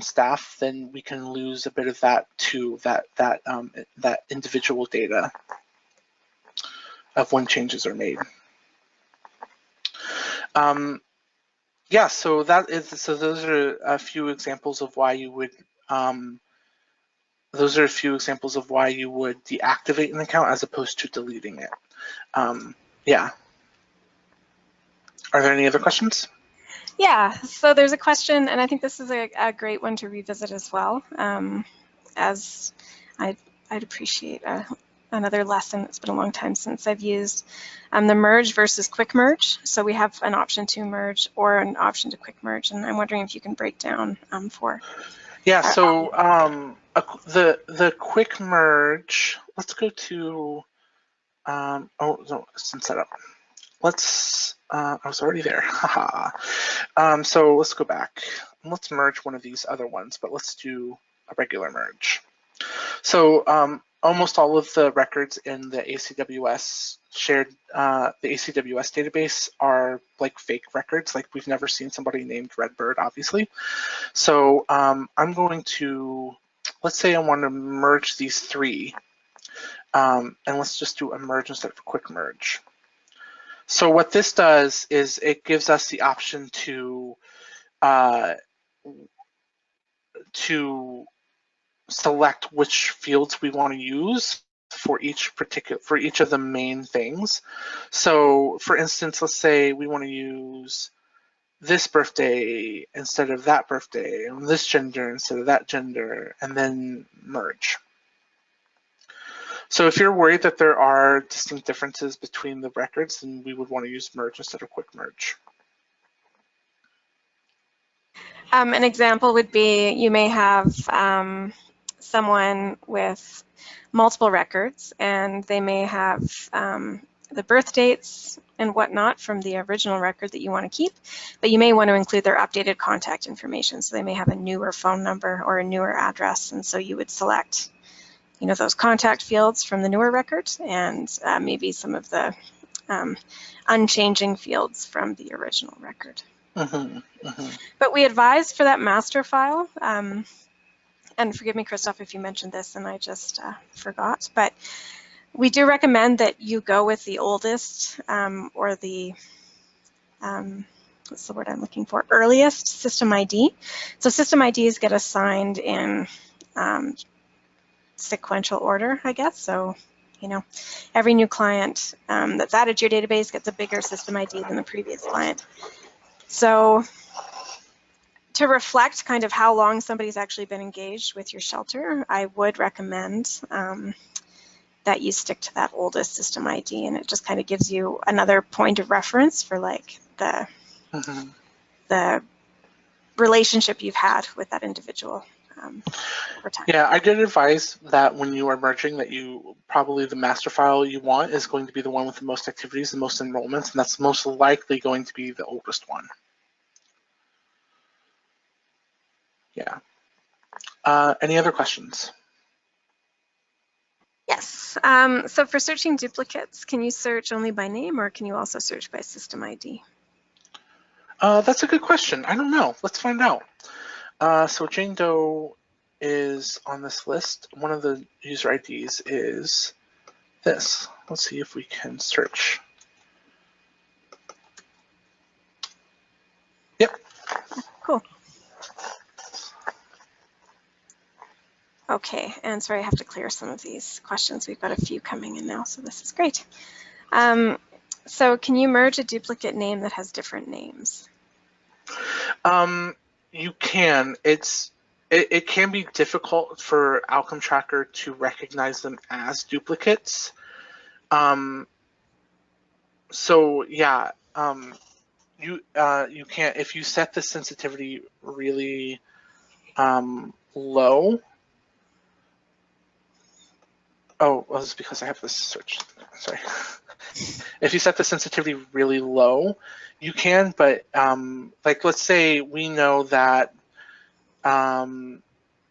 A: staff, then we can lose a bit of that to that individual data of when changes are made. Yeah, so those are a few examples of why you would deactivate an account as opposed to deleting it. Yeah. Are there any other questions?
B: Yeah, so there's a question, and I think this is a great one to revisit as well, as I'd appreciate another lesson. It's been a long time since I've used the merge versus quick merge. So we have an option to merge or an option to quick merge, and I'm wondering if you can break down for.
A: Yeah, so the quick merge, let's go to, oh, no, it's been set up. Let's, I was already there, haha. So let's go back. Let's merge one of these other ones, but let's do a regular merge. So almost all of the records in the ACWS shared, the ACWS database are like fake records. Like we've never seen somebody named Redbird, obviously. So I'm going to, let's say I want to merge these three, and let's just do a merge instead of a quick merge. So what this does is it gives us the option to select which fields we want to use for each of the main things. So for instance, let's say we want to use this birthday instead of that birthday, and this gender instead of that gender, and then merge. So if you're worried that there are distinct differences between the records, then we would want to use merge instead of quick merge.
B: An example would be you may have someone with multiple records, and they may have the birth dates and whatnot from the original record that you want to keep, but you may want to include their updated contact information. So they may have a newer phone number or a newer address, and so you would select, you know, those contact fields from the newer record and maybe some of the unchanging fields from the original record. But we advise for that master file, and forgive me, Christoph, if you mentioned this and I just forgot, but we do recommend that you go with the oldest or the, what's the word I'm looking for, earliest system ID. So system IDs get assigned in sequential order, I guess. So, you know, every new client that's added to your database gets a bigger system ID than the previous client. So to reflect kind of how long somebody's actually been engaged with your shelter, I would recommend that you stick to that oldest system ID, and it just kind of gives you another point of reference for like the relationship you've had with that individual over time.
A: Yeah, I did advise that when you are merging that you probably the master file you want is going to be the one with the most activities and most enrollments, and that's most likely going to be the oldest one. Yeah. Any other questions?
B: Yes. So for searching duplicates, can you search only by name, or can you also search by system ID?
A: That's a good question. I don't know. Let's find out. So Jane Doe is on this list. One of the user IDs is this. Let's see if we can search. Yep.
B: Cool. Okay, and sorry, I have to clear some of these questions. We've got a few coming in now, so this is great. So can you merge a duplicate name that has different names?
A: You can. It can be difficult for Outcome Tracker to recognize them as duplicates. So yeah, you can't, if you set the sensitivity really low. Oh, well, it's because I have this search. Sorry. If you set the sensitivity really low, you can, but like let's say we know that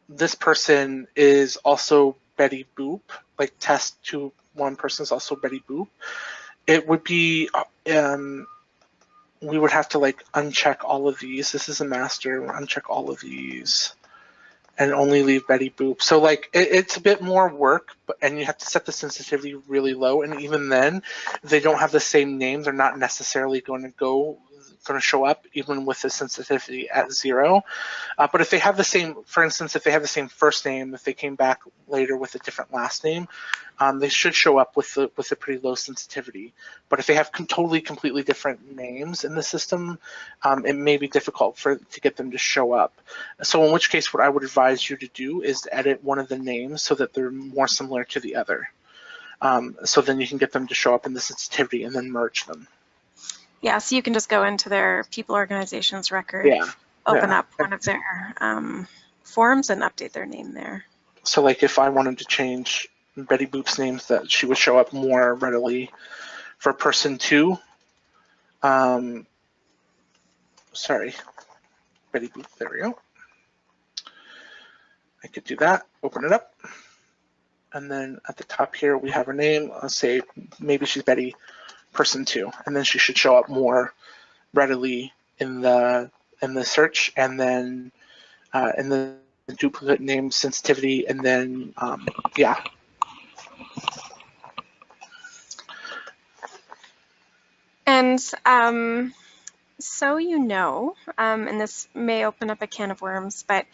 A: this person is also Betty Boop, like test to one person is also Betty Boop. It would be we would have to like uncheck all of these. This is a master, uncheck all of these and only leave Betty Boop. So like it's a bit more work, and you have to set the sensitivity really low. And even then, they don't have the same name. They're not necessarily going to show up even with the sensitivity at 0. But if they have the same, for instance, if they have the same first name, if they came back later with a different last name, they should show up with a pretty low sensitivity. But if they have completely different names in the system, it may be difficult to get them to show up. So in which case, what I would advise you to do is edit one of the names so that they're more similar to the other. So then you can get them to show up in the sensitivity and then merge them.
B: Yeah, so you can just go into their people organizations record, open up one of their forms and update their name there.
A: So like if I wanted to change Betty Boop's name so that she would show up more readily for person 2, sorry, Betty Boop, there we go. I could do that, open it up. And then at the top here, we have her name. Let's say maybe she's Betty person 2, and then she should show up more readily in the search, and then in the duplicate name sensitivity, and then yeah.
B: And so and this may open up a can of worms, but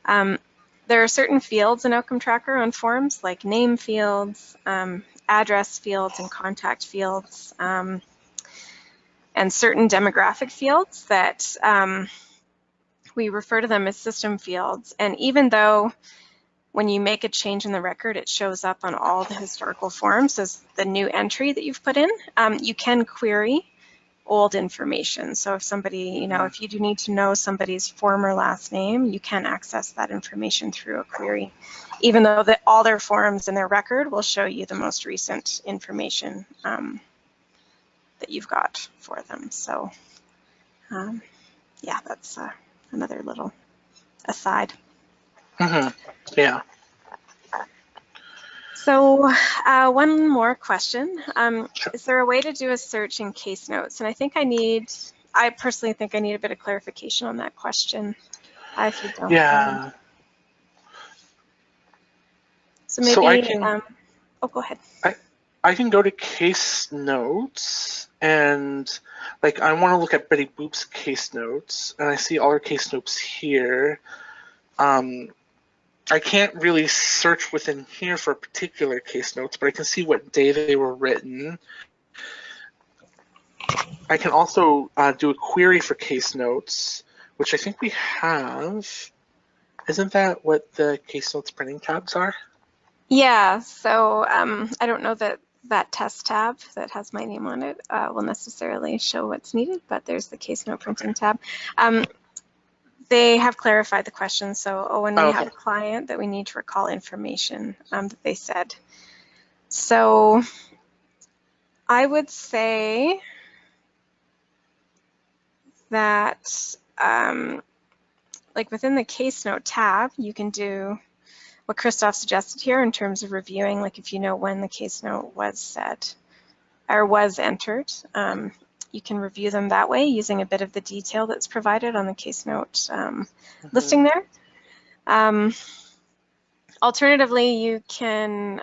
B: there are certain fields in Outcome Tracker on forms, like name fields, address fields, and contact fields, and certain demographic fields that we refer to them as system fields. And even though when you make a change in the record, it shows up on all the historical forms as the new entry that you've put in, you can query old information. So if somebody, if you do need to know somebody's former last name, you can access that information through a query, even though all their forms in their record will show you the most recent information that you've got for them. So yeah, that's another little aside.
A: Yeah.
B: So one more question. Is there a way to do a search in case notes? And I personally think I need a bit of clarification on that question. If you don't mind. So maybe,
A: so I can,
B: go ahead.
A: I can go to case notes, and like I want to look at Betty Boop's case notes, and I see all her case notes here. I can't really search within here for particular case notes, but I can see what day they were written. I can also do a query for case notes, which I think we have. Isn't that what the case notes printing tabs are?
B: Yeah, so I don't know that test tab that has my name on it will necessarily show what's needed, but there's the case note printing tab. They have clarified the question. So when we have a client that we need to recall information that they said. So I would say that like within the case note tab, you can do what Christoph suggested here in terms of reviewing, like if you know when the case note was set or was entered, you can review them that way using a bit of the detail that's provided on the case note listing there. Alternatively, you can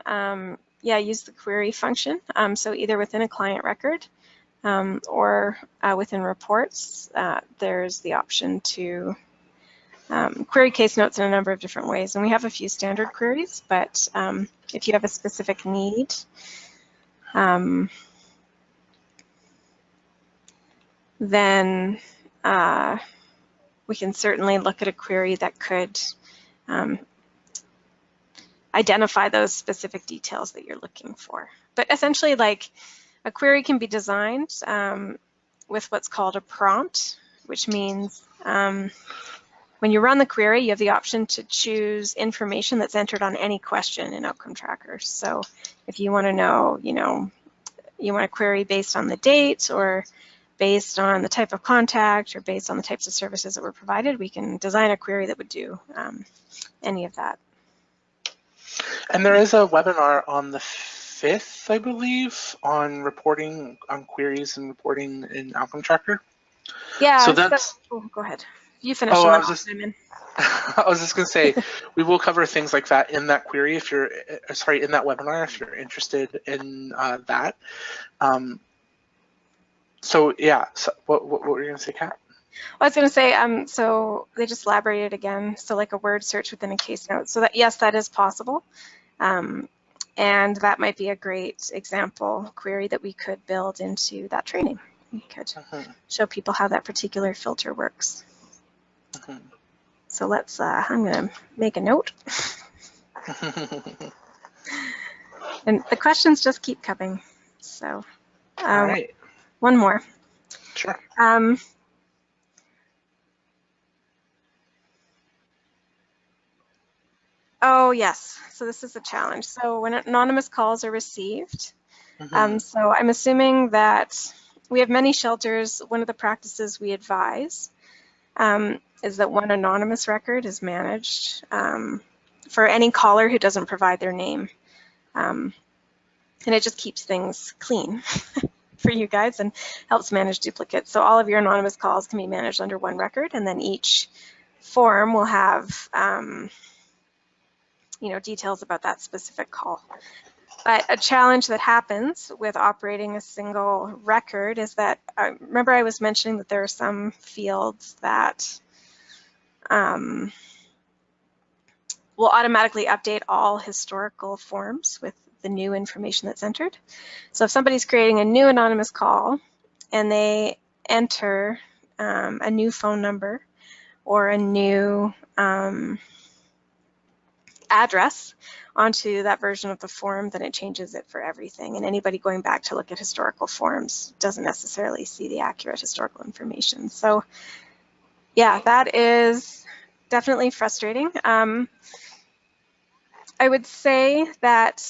B: use the query function. So either within a client record or within reports, there's the option to query case notes in a number of different ways. And we have a few standard queries, but if you have a specific need, then we can certainly look at a query that could identify those specific details that you're looking for. But essentially, like, a query can be designed with what's called a prompt, which means when you run the query, you have the option to choose information that's entered on any question in Outcome Tracker. So if you want to know, you want to query based on the date or based on the type of contact or based on the types of services that were provided, we can design a query that would do any of that.
A: And there is a webinar on the 5th, I believe, on reporting on queries and reporting in Outcome Tracker.
B: Yeah,
A: So that's,
B: oh, go ahead. You finish and then I'll chime in.
A: I was just going to say, we will cover things like that in that query if you're, sorry, in that webinar if you're interested in that. So yeah, so what were you going to say, Kat?
B: Well, I was going to say, so they just elaborated again, so like a word search within a case note. So that, yes, that is possible. And that might be a great example query that we could build into that training. We could show people how that particular filter works. So let's, I'm going to make a note. And the questions just keep coming. So
A: all right,
B: one more.
A: Sure.
B: Oh, yes. So this is a challenge. So when anonymous calls are received, so I'm assuming that we have many shelters. One of the practices we advise is that one anonymous record is managed for any caller who doesn't provide their name. And it just keeps things clean for you guys and helps manage duplicates. So all of your anonymous calls can be managed under one record, and then each form will have details about that specific call. But a challenge that happens with operating a single record is that, remember I was mentioning that there are some fields that will automatically update all historical forms with the new information that's entered. So if somebody's creating a new anonymous call and they enter a new phone number or a new address onto that version of the form, then it changes it for everything. And anybody going back to look at historical forms doesn't necessarily see the accurate historical information. So yeah, that is definitely frustrating. I would say that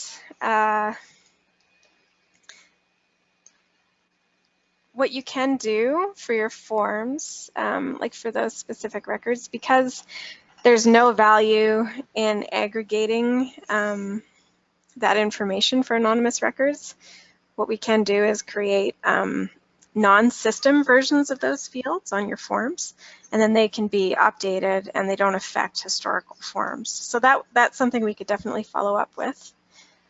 B: what you can do for your forms, like for those specific records, because there's no value in aggregating that information for anonymous records, what we can do is create non-system versions of those fields on your forms, and then they can be updated and they don't affect historical forms. So that's something we could definitely follow up with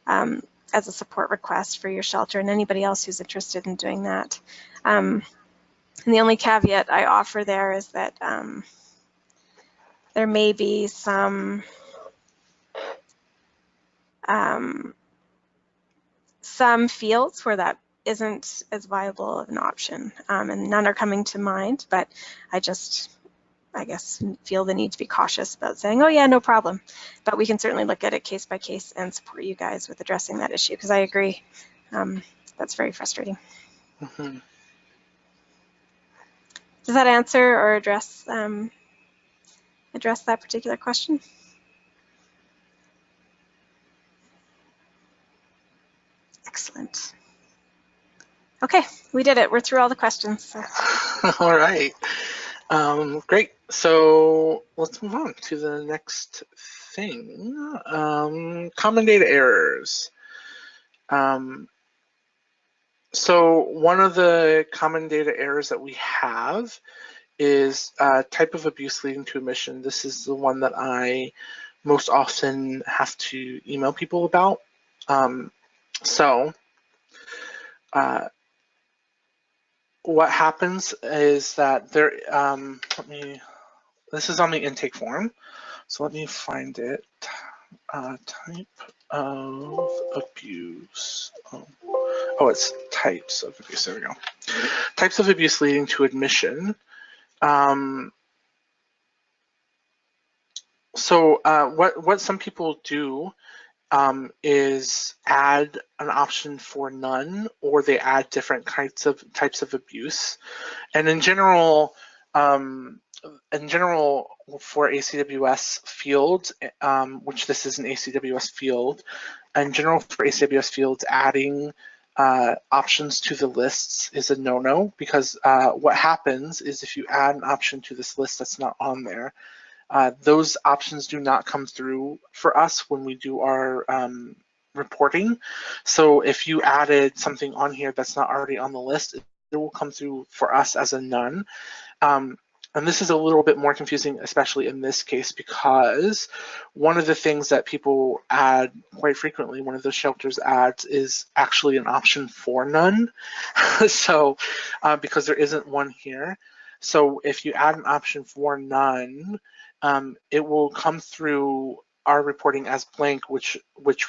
B: as a support request for your shelter and anybody else who's interested in doing that. And the only caveat I offer there is that there may be some fields where that isn't as viable of an option, and none are coming to mind, but I guess feel the need to be cautious about saying, oh yeah, no problem. But we can certainly look at it case by case and support you guys with addressing that issue, because I agree, that's very frustrating. Does that answer or address that particular question? Excellent. Okay, we did it. We're through all the questions. So.
A: All right. Great. So let's move on to the next thing. Common data errors. So one of the common data errors that we have is type of abuse leading to omission. This is the one that I most often have to email people about. What happens is that there, this is on the intake form, so let me find it. Type of abuse. Oh, it's types of abuse. There we go. Types of abuse leading to admission. So what some people do is add an option for none, or they add different types of abuse. And in general, for ACWS fields, which this is an ACWS field, in general for ACWS fields, adding options to the lists is a no-no, because what happens is if you add an option to this list that's not on there, those options do not come through for us when we do our reporting. So if you added something on here that's not already on the list, will come through for us as a none. And this is a little bit more confusing, especially in this case, because one of the things that people add quite frequently, one of those shelters adds, is actually an option for none. So because there isn't one here. So if you add an option for none, it will come through our reporting as blank, which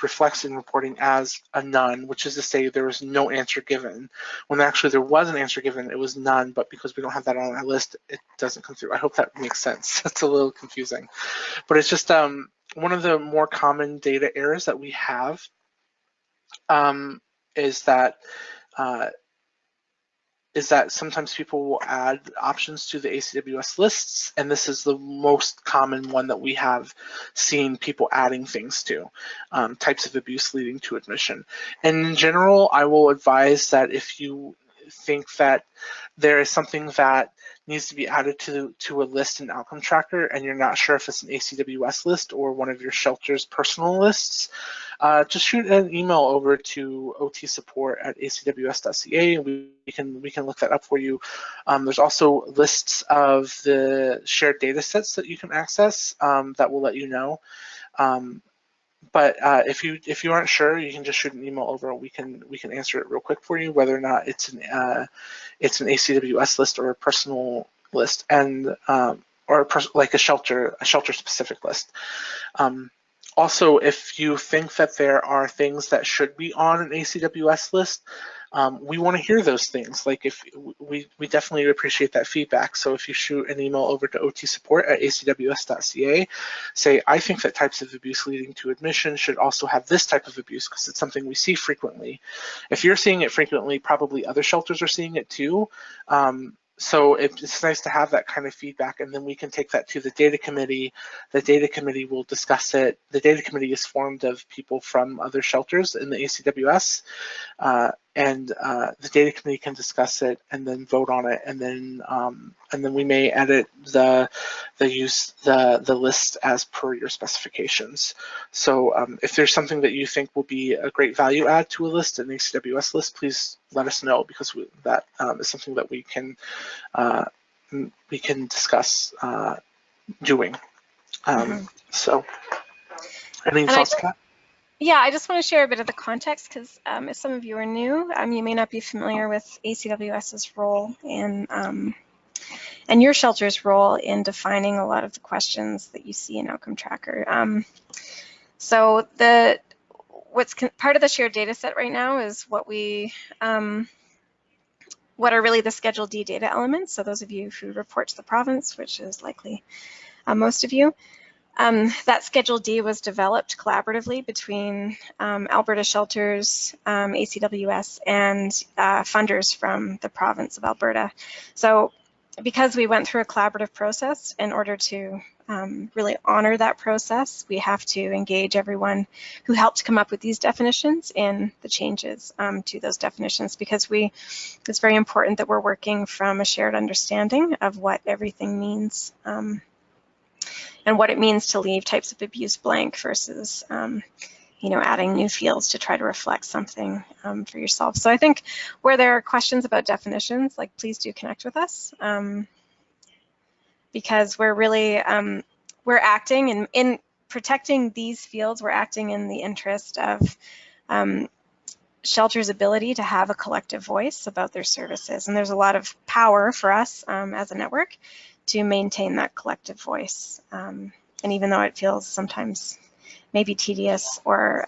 A: reflects in reporting as a none, which is to say there was no answer given. When actually there was an answer given, it was none, but because we don't have that on our list, it doesn't come through. I hope that makes sense. It's a little confusing, but it's just one of the more common data errors that we have is that sometimes people will add options to the ACWS lists, and this is the most common one that we have seen people adding things to, types of abuse leading to admission. And in general, I will advise that if you think that there is something that needs to be added to a list in Outcome Tracker and you're not sure if it's an ACWS list or one of your shelter's personal lists, just shoot an email over to otsupport@acws.ca and we can look that up for you. There's also lists of the shared data sets that you can access that will let you know. But if you aren't sure, you can just shoot an email over. We can answer it real quick for you, whether or not it's an ACWS list or a personal list, and or like a shelter specific list. Also, if you think that there are things that should be on an ACWS list, we want to hear those things. Like if we definitely appreciate that feedback. So if you shoot an email over to otsupport@acws.ca, say, I think that types of abuse leading to admission should also have this type of abuse because it's something we see frequently. If you're seeing it frequently, probably other shelters are seeing it too. So it's nice to have that kind of feedback, and then we can take that to the data committee. The data committee will discuss it. The data committee is formed of people from other shelters in the ACWS, and the data committee can discuss it and then vote on it, and then we may edit the list as per your specifications. So if there's something that you think will be a great value add to a list, an ACWS list, please let us know, because that is something that we can discuss doing. So, any thoughts, Kat?
B: Yeah, I just want to share a bit of the context because if some of you are new, you may not be familiar with ACWS's role in and your shelter's role in defining a lot of the questions that you see in Outcome Tracker. So what's part of the shared data set right now is what are really the Schedule D data elements. So those of you who report to the province, which is likely most of you, that Schedule D was developed collaboratively between Alberta Shelters, ACWS, and funders from the province of Alberta. So because we went through a collaborative process, in order to really honor that process, we have to engage everyone who helped come up with these definitions in the changes to those definitions, because it's very important that we're working from a shared understanding of what everything means and what it means to leave types of abuse blank versus adding new fields to try to reflect something for yourself. So I think where there are questions about definitions, please do connect with us, because we're really, we're acting in protecting these fields, we're acting in the interest of shelters' ability to have a collective voice about their services. And there's a lot of power for us as a network to maintain that collective voice. And even though it feels sometimes maybe tedious or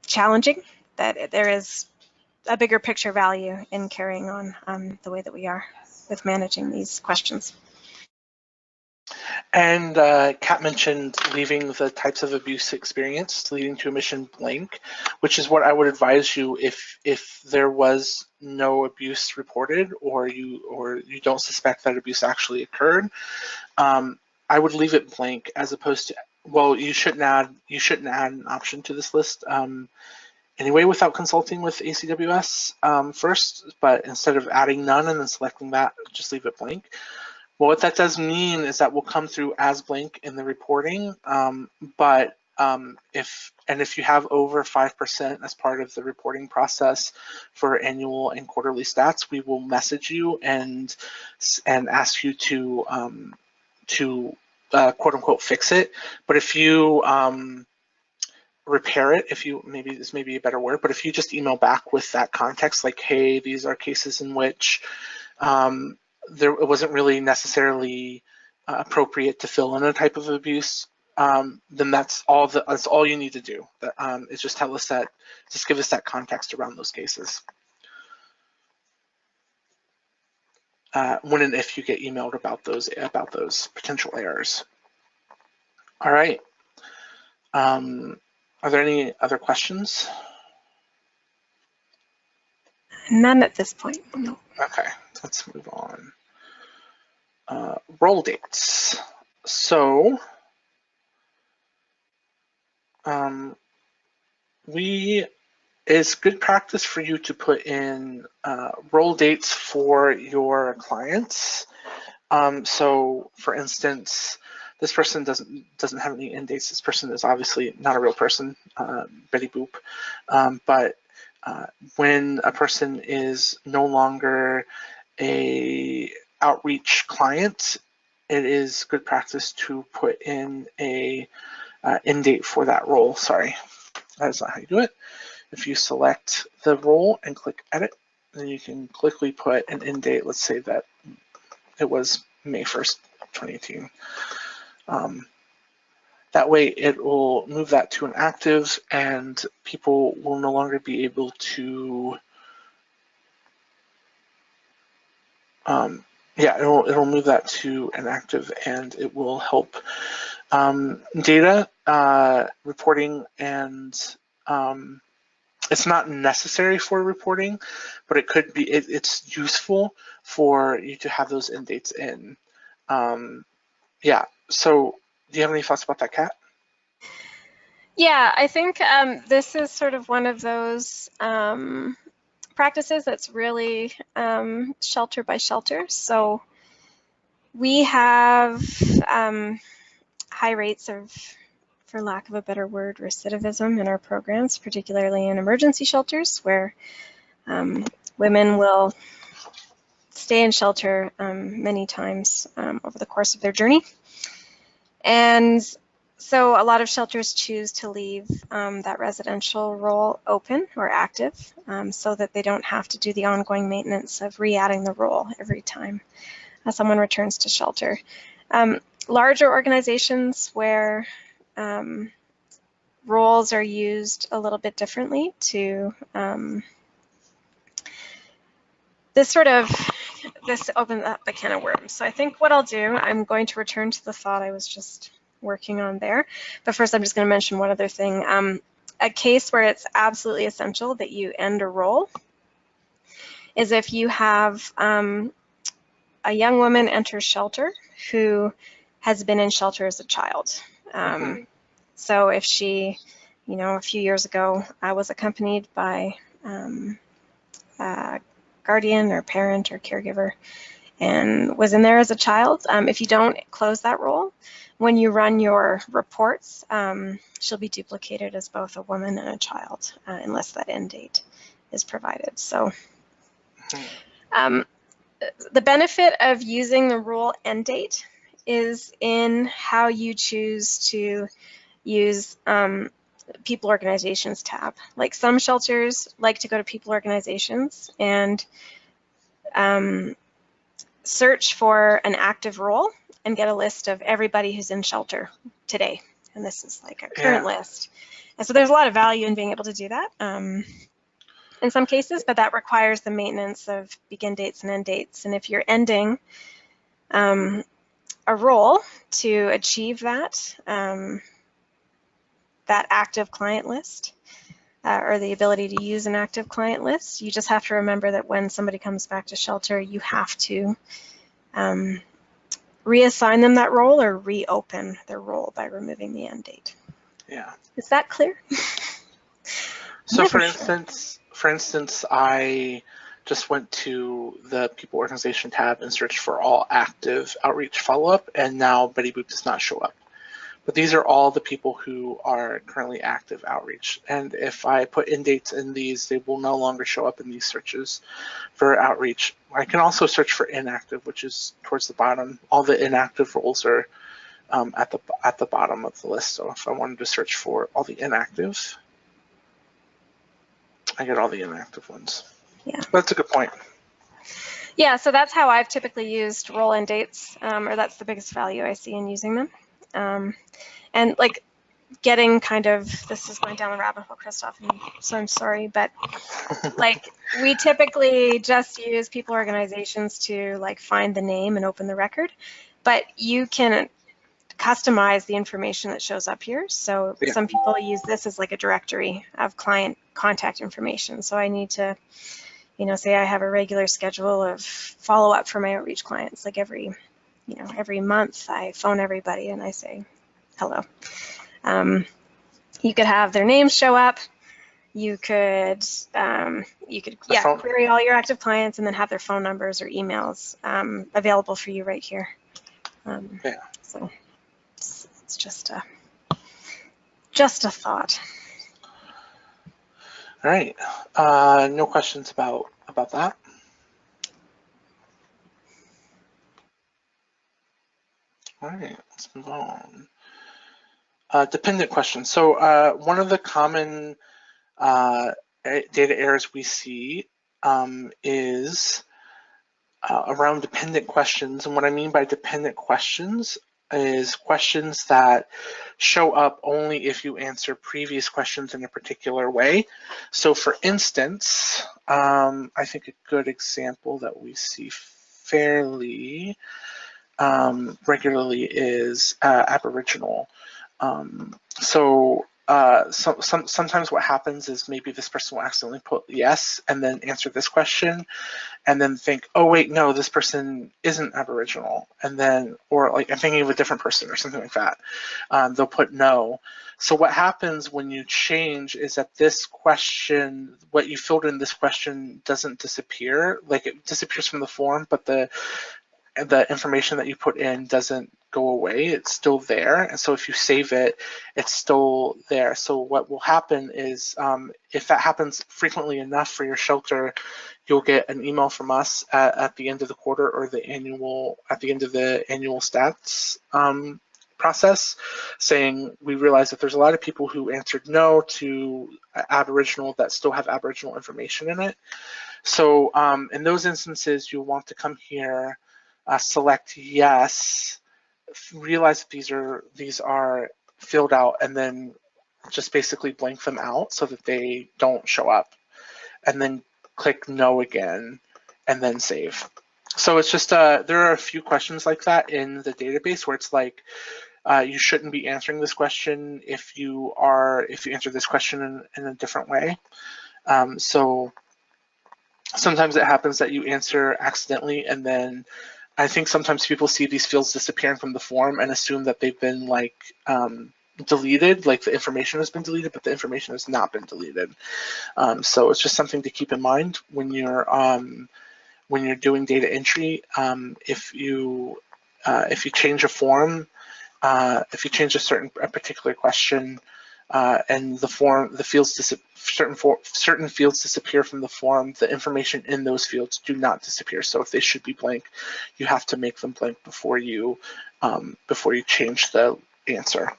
B: challenging, that there is a bigger picture value in carrying on the way that we are with managing these questions.
A: And Kat mentioned leaving the types of abuse experience leading to admission blank, which is what I would advise you if there was no abuse reported or you don't suspect that abuse actually occurred. I would leave it blank, as opposed to, well, you shouldn't add an option to this list anyway without consulting with ACWS first. But instead of adding none and then selecting that, just leave it blank. Well, what that does mean is that will come through as blank in the reporting, but if you have over 5% as part of the reporting process for annual and quarterly stats, we will message you and ask you to quote unquote fix it. But if you repair it, this may be a better word, but if you just email back with that context, like, hey, these are cases in which it wasn't really necessarily appropriate to fill in a type of abuse, then that's all you need to do. Is just tell us that, just give us that context around those cases. When and if you get emailed about those potential errors. All right. Are there any other questions?
B: None at this point, no.
A: Okay, let's move on. Roll dates. So it's good practice for you to put in roll dates for your clients. So for instance, this person doesn't have any end dates. This person is obviously not a real person, Betty Boop. But when a person is no longer a outreach client, it is good practice to put in a end date for that role. Sorry, that is not how you do it. If you select the role and click edit, then you can quickly put an end date. Let's say that it was May 1st, 2018. That way it will move that to an active, and people will no longer be able to, it'll move that to an active, and it will help data reporting, and it's not necessary for reporting, but it could be, it's useful for you to have those end dates in. Yeah, so do you have any thoughts about that, Kat?
B: Yeah, I think this is sort of one of those practices that's really shelter by shelter. So we have high rates of, for lack of a better word, recidivism in our programs, particularly in emergency shelters, where women will stay in shelter many times over the course of their journey. And so a lot of shelters choose to leave that residential role open or active so that they don't have to do the ongoing maintenance of re-adding the role every time someone returns to shelter. Larger organizations where roles are used a little bit differently to this opens up a can of worms. So I think what I'll do, I'm going to return to the thought I was just working on there. But first, I'm just going to mention one other thing. A case where it's absolutely essential that you end a role is if you have a young woman enter shelter who has been in shelter as a child. So if she, a few years ago, I was accompanied by a guardian or parent or caregiver and was in there as a child, if you don't close that role, when you run your reports, she'll be duplicated as both a woman and a child unless that end date is provided. So the benefit of using the role end date is in how you choose to use people organizations tab. Like some shelters like to go to people organizations and search for an active role and get a list of everybody who's in shelter today. And this is like a current list. And so there's a lot of value in being able to do that in some cases, but that requires the maintenance of begin dates and end dates. And if you're ending a role to achieve that, that active client list, or the ability to use an active client list, you just have to remember that when somebody comes back to shelter, you have to reassign them that role or reopen their role by removing the end date.
A: Yeah.
B: Is that clear?
A: So for instance, I just went to the people organization tab and searched for all active outreach follow-up, and now Betty Boop does not show up. But these are all the people who are currently active outreach. And if I put end dates in these, they will no longer show up in these searches for outreach. I can also search for inactive, which is towards the bottom. All the inactive roles are at the bottom of the list. So if I wanted to search for all the inactive, I get all the inactive ones.
B: Yeah.
A: That's a good point.
B: Yeah, so that's how I've typically used role end dates, or that's the biggest value I see in using them. And like getting kind of, this is going down the rabbit hole, Christoph, and so I'm sorry, but like we typically just use people organizations to like find the name and open the record, but you can customize the information that shows up here. So
A: Yeah.
B: some people use this as like a directory of client contact information. So I need to, you know, say I have a regular schedule of follow-up for my outreach clients. Like every month I phone everybody and I say hello. You could have their names show up. You could query all your active clients and then have their phone numbers or emails available for you right here. So it's just a thought.
A: All right. No questions about that. All right, let's move on. Dependent questions. So one of the common data errors we see is around dependent questions. And what I mean by dependent questions is questions that show up only if you answer previous questions in a particular way. So for instance, I think a good example that we see fairly regularly is Aboriginal. Sometimes what happens is maybe this person will accidentally put yes and then answer this question and then think, oh wait, no, this person isn't Aboriginal. And then, or like I'm thinking of a different person or something like that. They'll put no. So what happens when you change is that this question, what you filled in this question doesn't disappear. Like it disappears from the form, but the information that you put in doesn't go away. It's still there. And so if you save it, it's still there. So what will happen is if that happens frequently enough for your shelter, you'll get an email from us at the end of the quarter or at the end of the annual stats process saying we realize that there's a lot of people who answered no to Aboriginal that still have Aboriginal information in it. So in those instances, you'll want to come here, select yes, realize that these are filled out, and then just basically blank them out so that they don't show up, and then click no again, and then save. So it's just there are a few questions like that in the database where it's like you shouldn't be answering this question if you answer this question in a different way. So sometimes it happens that you answer accidentally, and then I think sometimes people see these fields disappearing from the form and assume that they've been like deleted, like the information has been deleted, but the information has not been deleted. So it's just something to keep in mind when you're doing data entry. If you change a form, if you change a particular question, and certain fields disappear from the form, the information in those fields do not disappear. So if they should be blank, you have to make them blank before you change the answer.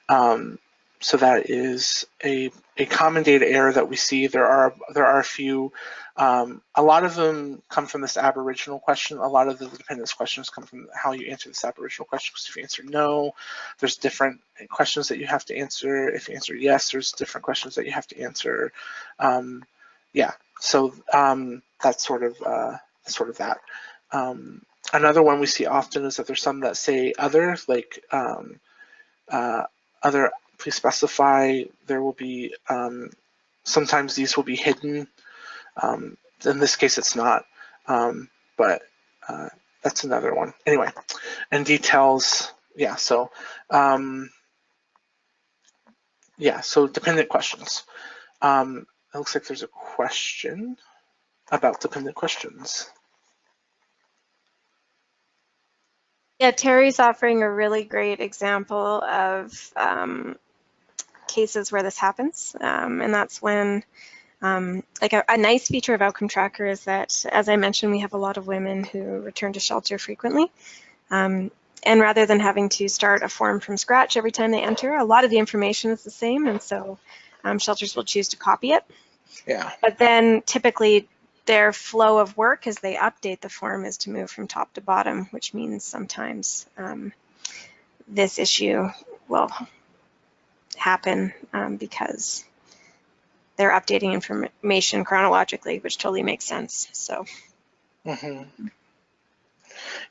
A: So that is a common data error that we see. There are a few. A lot of them come from this Aboriginal question. A lot of the dependence questions come from how you answer this Aboriginal question. Because if you answer no, there's different questions that you have to answer. If you answer yes, there's different questions that you have to answer. Yeah, so that's sort of that. Another one we see often is that there's some that say other, like other. Please specify. There will be sometimes these will be hidden. In this case, it's not, but that's another one. Anyway, and details. Yeah. So so dependent questions. It looks like there's a question about dependent questions.
B: Yeah, Terry's offering a really great example of cases where this happens, and that's when like a nice feature of Outcome Tracker is that, as I mentioned, we have a lot of women who return to shelter frequently. And rather than having to start a form from scratch every time they enter, a lot of the information is the same, and so shelters will choose to copy it.
A: Yeah.
B: But then typically their flow of work as they update the form is to move from top to bottom, which means sometimes this issue will happen because they're updating information chronologically, which totally makes sense. So.
A: Mm-hmm.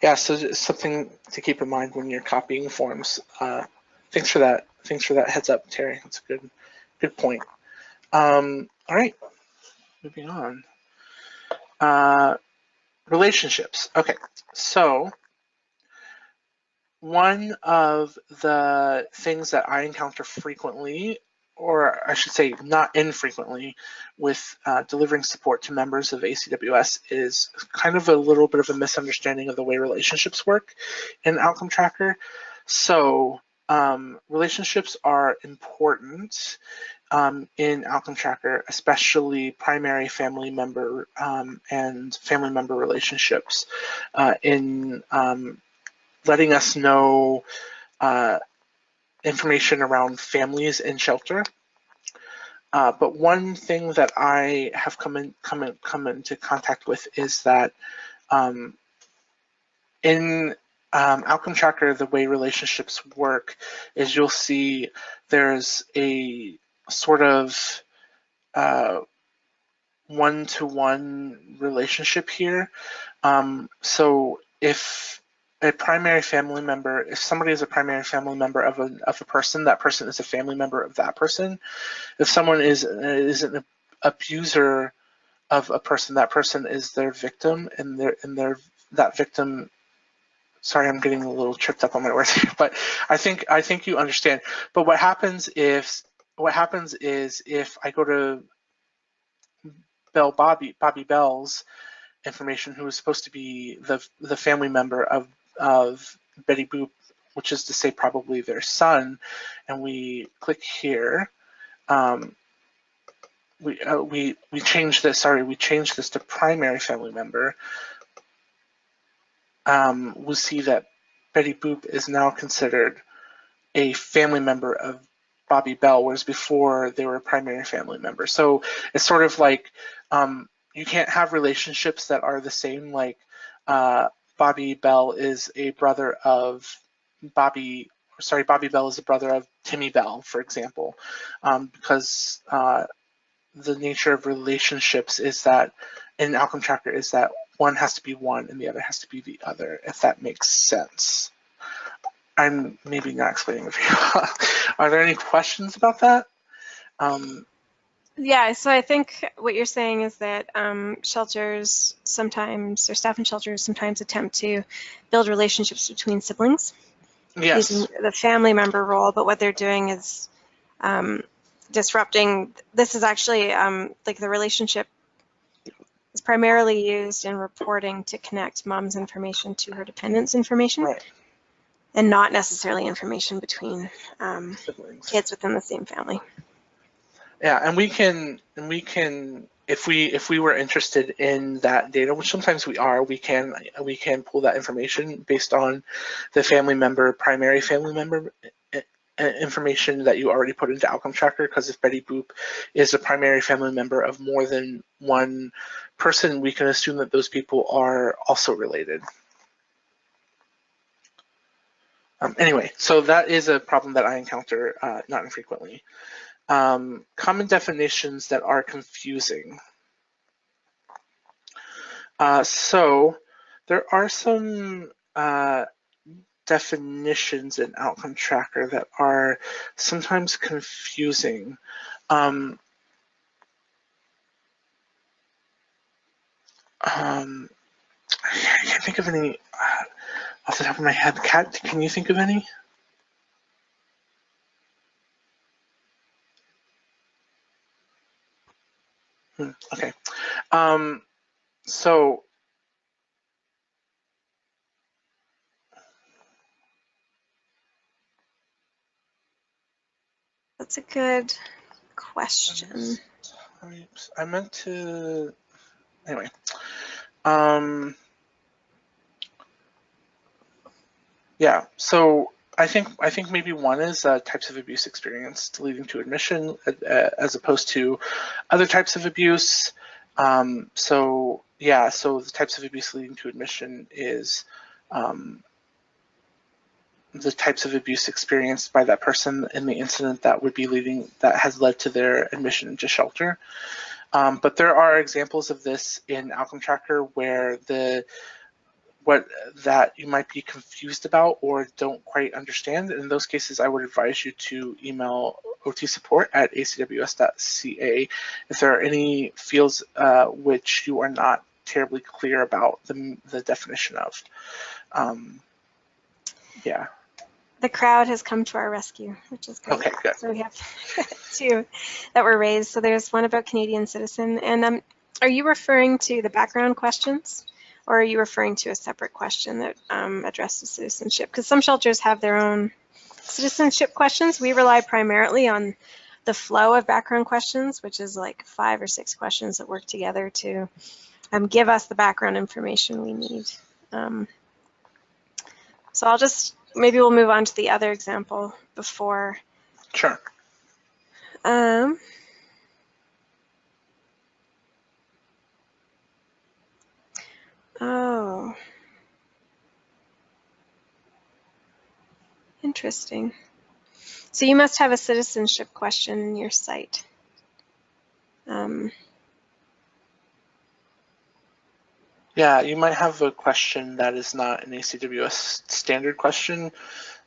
A: Yeah, so it's something to keep in mind when you're copying forms. Thanks for that. Thanks for that heads up, Terry. That's a good point. All right, moving on. Relationships. Okay, so one of the things that I encounter frequently, or I should say not infrequently, with delivering support to members of ACWS is kind of a little bit of a misunderstanding of the way relationships work in Outcome Tracker. So relationships are important in Outcome Tracker, especially primary family member and family member relationships in letting us know information around families in shelter. But one thing that I have come into contact with is that in Outcome Tracker, the way relationships work is you'll see there's a sort of one-to-one relationship here. So if a primary family member, if somebody is a primary family member of a person, that person is a family member of that person. If someone is an abuser of a person, that person is their victim, and that victim. Sorry, I'm getting a little tripped up on my words here, but I think you understand. But what happens is if I go to Bobby Bell's information, who is supposed to be the family member of Betty Boop, which is to say probably their son, and we click here. We change this. Sorry, we change this to primary family member. We'll see that Betty Boop is now considered a family member of Bobby Bell, whereas before they were a primary family member. So it's sort of like you can't have relationships that are the same. Like Bobby Bell is a brother of Bobby Bell is a brother of Timmy Bell, for example, because the nature of relationships is that in Outcome Tracker is that one has to be one and the other has to be the other, if that makes sense. I'm maybe not explaining it very well. Are there any questions about that?
B: Yeah, so I think what you're saying is that shelters sometimes, or staff in shelters sometimes attempt to build relationships between siblings using the family member role, but what they're doing is disrupting. This is actually like the relationship is primarily used in reporting to connect mom's information to her dependent's information,
A: Right.
B: and not necessarily information between kids within the same family.
A: Yeah, and we can if we were interested in that data, which sometimes we are, we can pull that information based on the primary family member information that you already put into Outcome Tracker, because if Betty Boop is a primary family member of more than one person, we can assume that those people are also related. Anyway, so that is a problem that I encounter not infrequently. Common definitions that are confusing. So there are some definitions in Outcome Tracker that are sometimes confusing. I can't think of any off the top of my head. Kat, can you think of any? Okay. So
B: That's a good question.
A: I meant to, anyway. Yeah, so I think maybe one is types of abuse experienced leading to admission as opposed to other types of abuse. So yeah, so the types of abuse leading to admission is the types of abuse experienced by that person in the incident that would be that has led to their admission into shelter. But there are examples of this in Outcome Tracker where what that you might be confused about or don't quite understand. In those cases, I would advise you to email otsupport@acws.ca if there are any fields which you are not terribly clear about the definition of. Yeah.
B: The crowd has come to our rescue, which is great.
A: Okay, good.
B: So we have two that were raised. So there's one about Canadian citizen. And are you referring to the background questions? Or are you referring to a separate question that addresses citizenship? Because some shelters have their own citizenship questions. We rely primarily on the flow of background questions, which is like 5 or 6 questions that work together to give us the background information we need. So maybe we'll move on to the other example before.
A: Sure.
B: Oh, interesting. So you must have a citizenship question in your site.
A: Yeah, you might have a question that is not an ACWS standard question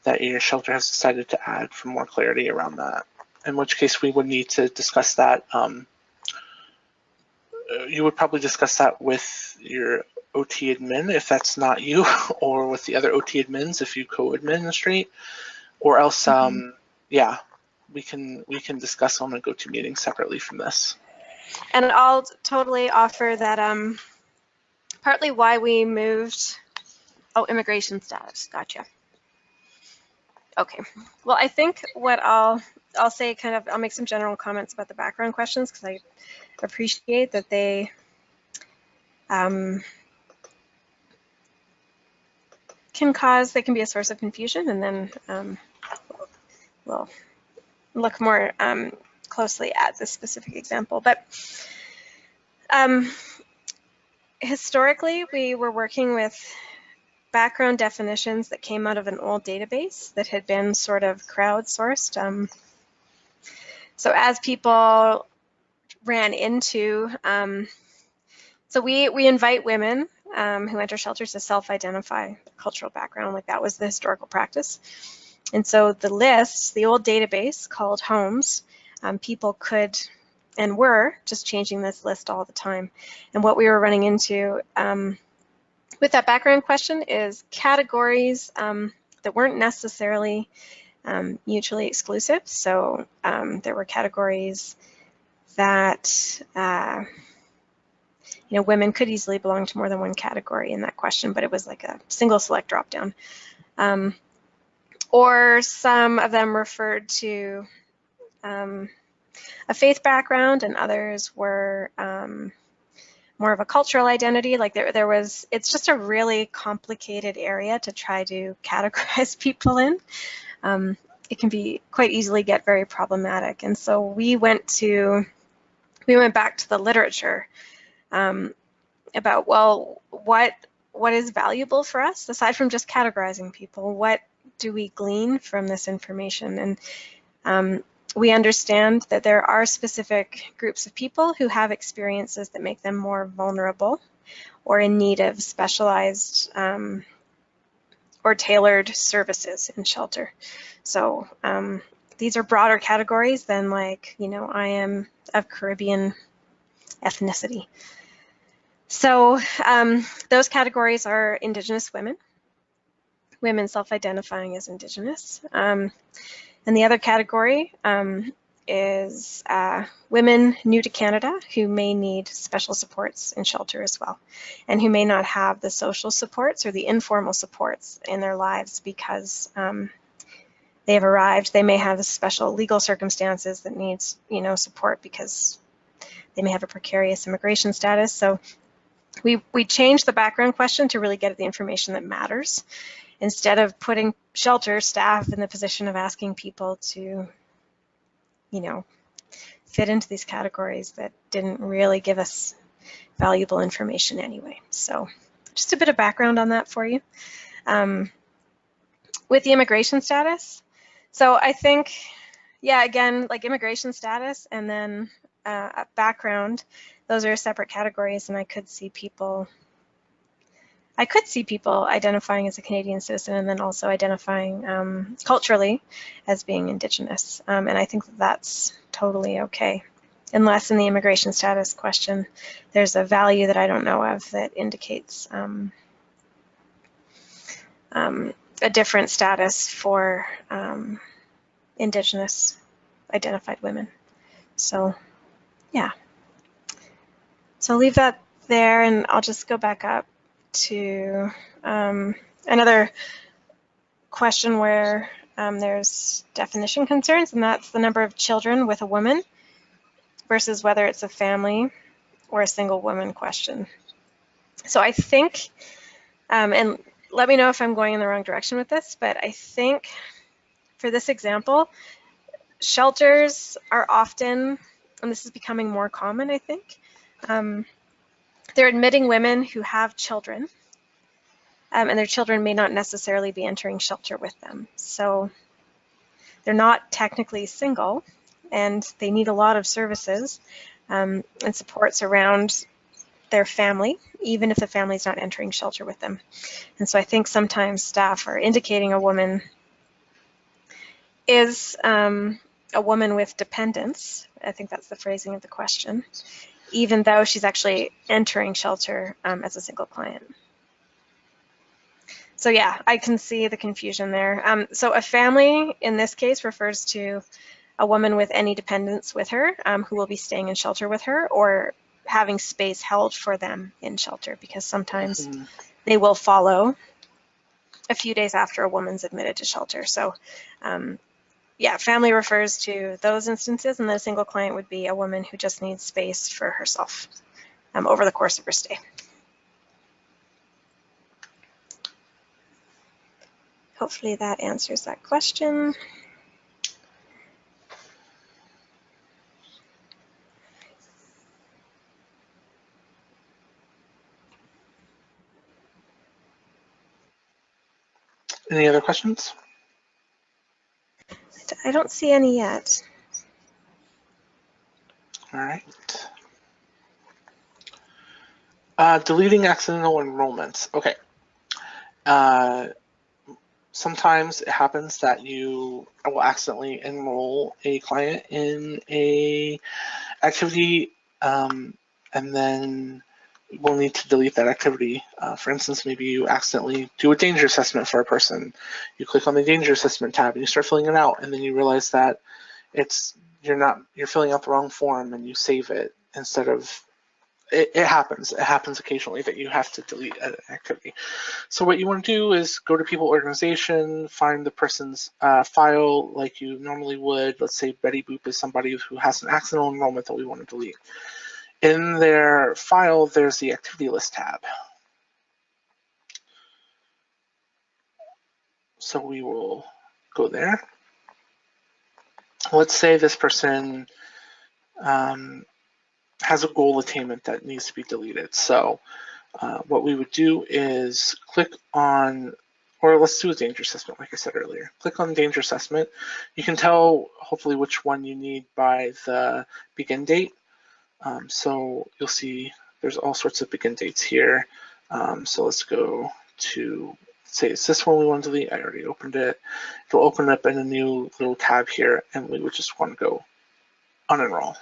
A: that your shelter has decided to add for more clarity around that, in which case we would need to discuss that. You would probably discuss that with your OT admin if that's not you, or with the other OT admins if you co-administrate, or else, yeah, we can discuss on a GoToMeeting separately from this.
B: And I'll totally offer that partly why we moved, immigration status, gotcha. Okay, well, I think what I'll say I'll make some general comments about the background questions because I appreciate that they can be a source of confusion, and then we'll look more closely at this specific example. But historically, we were working with background definitions that came out of an old database that had been sort of crowdsourced. So as people ran into, so we invite women who enter shelters to self-identify cultural background, like that was the historical practice. And so the list, the old database called homes, people could and were just changing this list all the time. And what we were running into with that background question is categories that weren't necessarily mutually exclusive. So there were categories that women could easily belong to more than one category in that question, but it was like a single select dropdown. Or some of them referred to a faith background, and others were more of a cultural identity. Like it's just a really complicated area to try to categorize people in. It can be quite easily get very problematic. And so we went back to the literature about, well, what is valuable for us aside from just categorizing people? What do we glean from this information? And we understand that there are specific groups of people who have experiences that make them more vulnerable or in need of specialized or tailored services in shelter. So these are broader categories than like, I am of Caribbean ethnicity. So those categories are Indigenous women self-identifying as Indigenous. And the other category is women new to Canada who may need special supports in shelter as well, and who may not have the social supports or the informal supports in their lives because they have arrived. They may have special legal circumstances that needs, support because they may have a precarious immigration status. So we changed the background question to really get at the information that matters, instead of putting shelter staff in the position of asking people to, fit into these categories that didn't really give us valuable information anyway. So just a bit of background on that for you. With the immigration status, so I think, again, like immigration status and then background, those are separate categories, and I could see people identifying as a Canadian citizen and then also identifying culturally as being Indigenous. And I think that's totally okay, unless in the immigration status question, there's a value that I don't know of that indicates a different status for Indigenous identified women. So, yeah. So I'll leave that there, and I'll just go back up to another question where there's definition concerns, and that's the number of children with a woman versus whether it's a family or a single woman question. So I think, and let me know if I'm going in the wrong direction with this, but I think for this example, shelters are often, and this is becoming more common, I think, they're admitting women who have children, and their children may not necessarily be entering shelter with them. So they're not technically single, and they need a lot of services and supports around their family, even if the family's not entering shelter with them. And so I think sometimes staff are indicating a woman is a woman with dependents. I think that's the phrasing of the question, even though she's actually entering shelter as a single client. So yeah, I can see the confusion there. So a family in this case refers to a woman with any dependents with her who will be staying in shelter with her or having space held for them in shelter, because sometimes they will follow a few days after a woman's admitted to shelter. So yeah, family refers to those instances, and then a single client would be a woman who just needs space for herself over the course of her stay. Hopefully that answers that question.
A: Any other questions?
B: I don't see any yet.
A: All right. Deleting accidental enrollments. Okay. Sometimes it happens that you will accidentally enroll a client in a activity, and then we'll need to delete that activity. For instance, maybe you accidentally do a danger assessment for a person. You click on the danger assessment tab and you start filling it out, and then you realize that you're filling out the wrong form, and you save it instead of. It happens. It happens occasionally that you have to delete an activity. So what you want to do is go to people organization, find the person's file like you normally would. Let's say Betty Boop is somebody who has an accidental enrollment that we want to delete. In their file, there's the activity list tab. So we will go there. Let's say this person has a goal attainment that needs to be deleted. So what we would do is click on, or let's do a danger assessment like I said earlier. Click on danger assessment. You can tell hopefully which one you need by the begin date. So you'll see there's all sorts of begin dates here. So let's go to, say it's this one we want to delete. I already opened it. It'll open up in a new little tab here, and we would just want to go unenroll.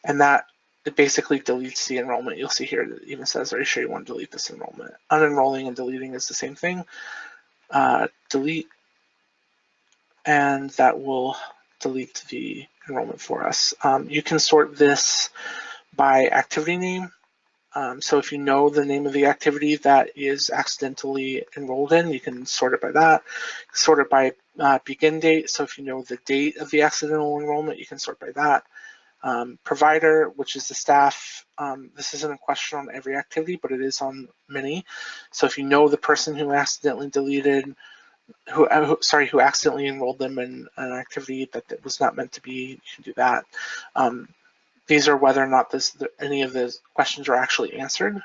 A: And that it basically deletes the enrollment. You'll see here it even says, are you sure you want to delete this enrollment? Unenrolling and deleting is the same thing. Delete, and that will delete the enrollment for us. You can sort this by activity name. So if you know the name of the activity that is accidentally enrolled in, you can sort it by that. Sort it by begin date. So if you know the date of the accidental enrollment, you can sort by that. Provider, which is the staff. This isn't a question on every activity, but it is on many. So if you know the person who accidentally deleted, who accidentally enrolled them in an activity that was not meant to be, you can do that. These are whether or not any of the questions are actually answered.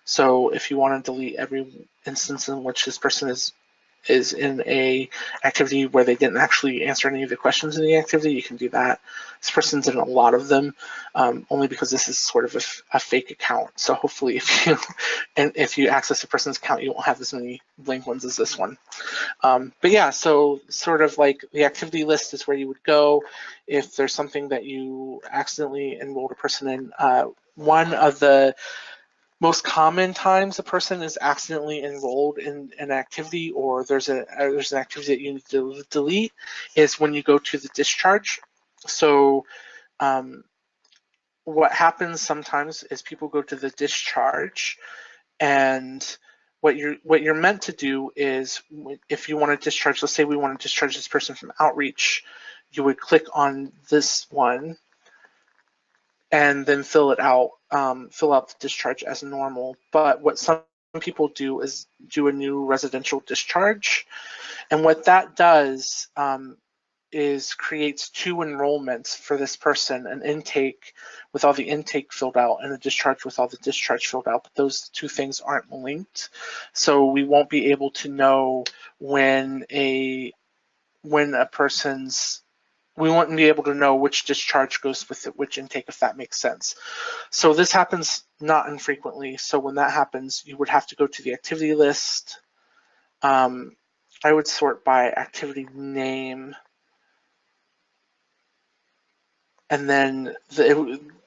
A: So if you want to delete every instance in which this person is in a activity where they didn't actually answer any of the questions in the activity, you can do that. This person's in a lot of them, only because this is sort of a fake account. So hopefully if you access a person's account, you won't have as many blank ones as this one. But yeah, so sort of like the activity list is where you would go if there's something that you accidentally enrolled a person in. One of the most common times a person is accidentally enrolled in an activity, or there's an activity that you need to delete, is when you go to the discharge. So what happens sometimes is people go to the discharge, and what you're meant to do is, if you want to discharge, let's say we want to discharge this person from outreach, you would click on this one and then fill it out, fill out the discharge as normal. But what some people do is do a new residential discharge. And what that does is creates two enrollments for this person, an intake with all the intake filled out and a discharge with all the discharge filled out, but those two things aren't linked. So we won't be able to know when we wouldn't be able to know which discharge goes with which intake, if that makes sense. So this happens not infrequently. So when that happens, you would have to go to the activity list. I would sort by activity name. And then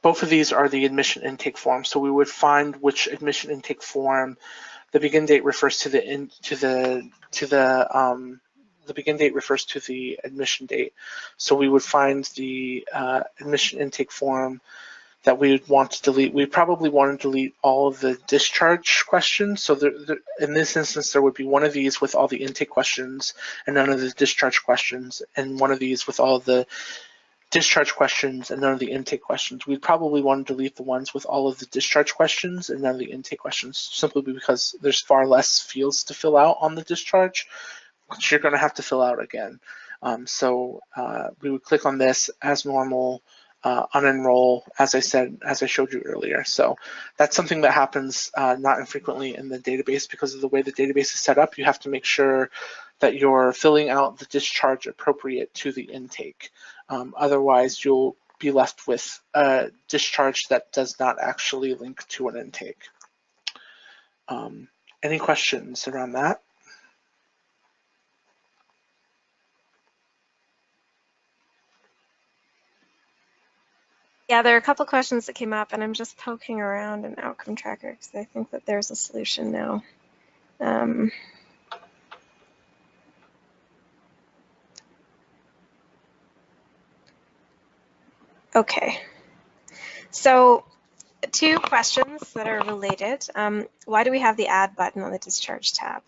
A: both of these are the admission intake form. So we would find which admission intake form. The begin date refers to the begin date refers to the admission date. So we would find the admission intake form that we would want to delete. We probably want to delete all of the discharge questions. So in this instance, there would be one of these with all the intake questions and none of the discharge questions, and one of these with all the discharge questions and none of the intake questions. We'd probably want to delete the ones with all of the discharge questions and none of the intake questions, simply because there's far less fields to fill out on the discharge, which you're going to have to fill out again. So we would click on this as normal, unenroll, as I showed you earlier. So that's something that happens not infrequently in the database. Because of the way the database is set up, you have to make sure that you're filling out the discharge appropriate to the intake. Otherwise, you'll be left with a discharge that does not actually link to an intake. Any questions around that?
B: Yeah, there are a couple questions that came up, and I'm just poking around in Outcome Tracker because I think that there's a solution now. Okay, so two questions that are related. Why do we have the Add button on the Discharge tab,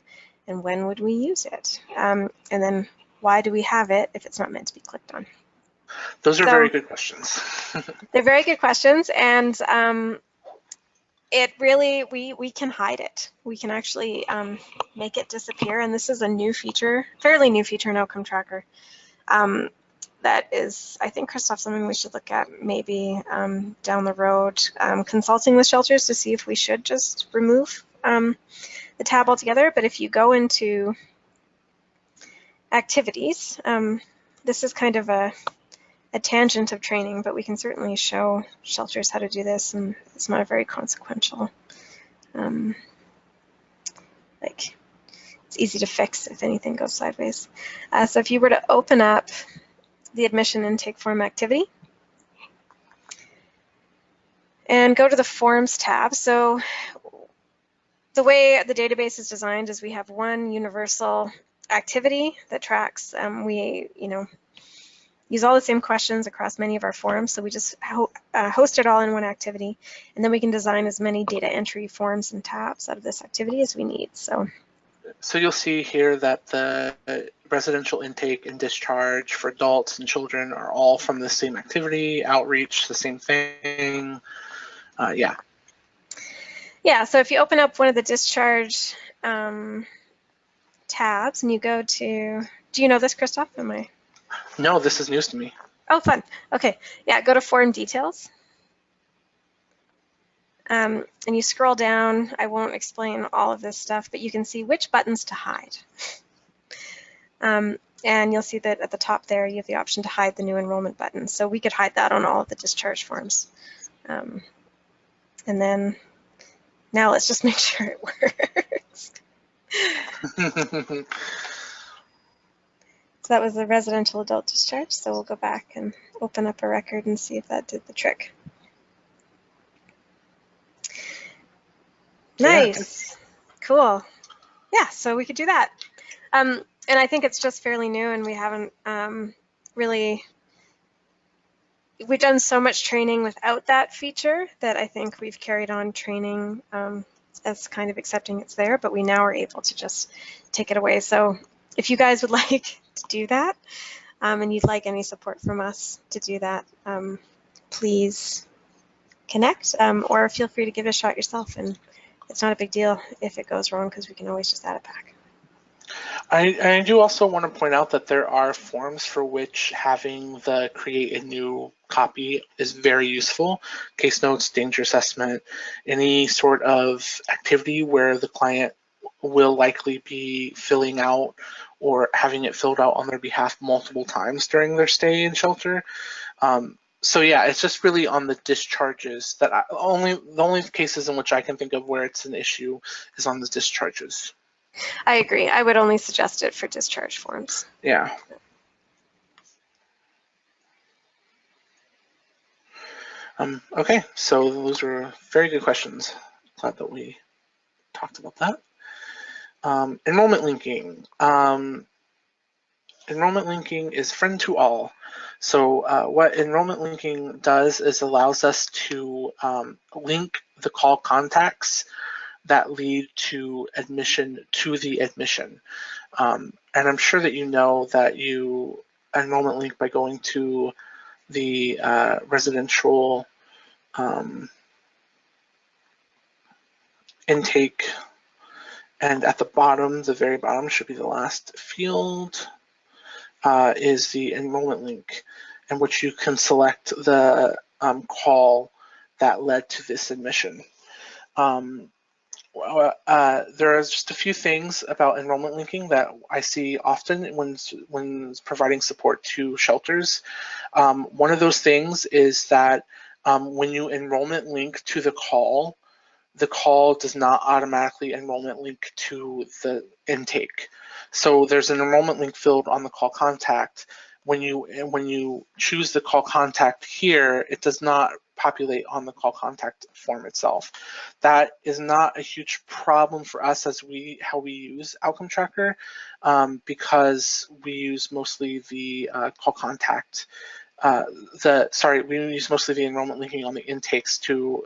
B: and when would we use it? And then why do we have it if it's not meant to be clicked on?
A: Those are very good questions.
B: They're very good questions, and it really, we can hide it. We can actually make it disappear, and this is a new feature, fairly new feature in Outcome Tracker. That is, I think, Christoph, something we should look at maybe down the road, consulting with shelters to see if we should just remove the tab altogether. But if you go into activities, this is kind of a tangent of training, but we can certainly show shelters how to do this, and it's not a very consequential, like, it's easy to fix if anything goes sideways. So if you were to open up the admission intake form activity and go to the forms tab. So the way the database is designed is we have one universal activity that tracks. use all the same questions across many of our forums. So we just host it all in one activity, and then we can design as many data entry forms and tabs out of this activity as we need. So
A: you'll see here that the residential intake and discharge for adults and children are all from the same activity, outreach, the same thing. Yeah.
B: Yeah, so if you open up one of the discharge tabs and you go to, do you know this, Christoph?
A: No, this is news to me.
B: Oh, fun. Okay, yeah, go to form details. And you scroll down. I won't explain all of this stuff, but you can see which buttons to hide. And you'll see that at the top there, you have the option to hide the new enrollment button. So we could hide that on all of the discharge forms. And then now let's just make sure it works. So that was the residential adult discharge. So we'll go back and open up a record and see if that did the trick. Nice. Cool. Yeah, so we could do that. And I think it's just fairly new, and we haven't really, we've done so much training without that feature that I think we've carried on training as kind of accepting it's there, but we now are able to just take it away. So if you guys would like to do that, and you'd like any support from us to do that, please connect, or feel free to give it a shot yourself. And it's not a big deal if it goes wrong, because we can always just add it back.
A: I do also want to point out that there are forms for which having the create a new copy is very useful. Case notes, danger assessment, any sort of activity where the client will likely be filling out or having it filled out on their behalf multiple times during their stay in shelter. So yeah, it's just really on the discharges that the only cases in which I can think of where it's an issue is on the discharges.
B: I agree. I would only suggest it for discharge forms.
A: Yeah. Okay, so those were very good questions. Glad that we talked about that. Enrollment linking. Enrollment linking is friend to all. So what enrollment linking does is allows us to link the call contacts that lead to admission to the admission. And I'm sure that you know that you enrollment link by going to the residential intake, and at the bottom, the very bottom should be the last field, is the enrollment link, in which you can select the call that led to this admission. There are just a few things about enrollment linking that I see often when providing support to shelters. One of those things is that when you enrollment link to the call does not automatically enrollment link to the intake. So there's an enrollment link field on the call contact. When you choose the call contact here, it does not populate on the call contact form itself. That is not a huge problem for us as how we use Outcome Tracker, because we use mostly the call contact. We use mostly the enrollment linking on the intakes to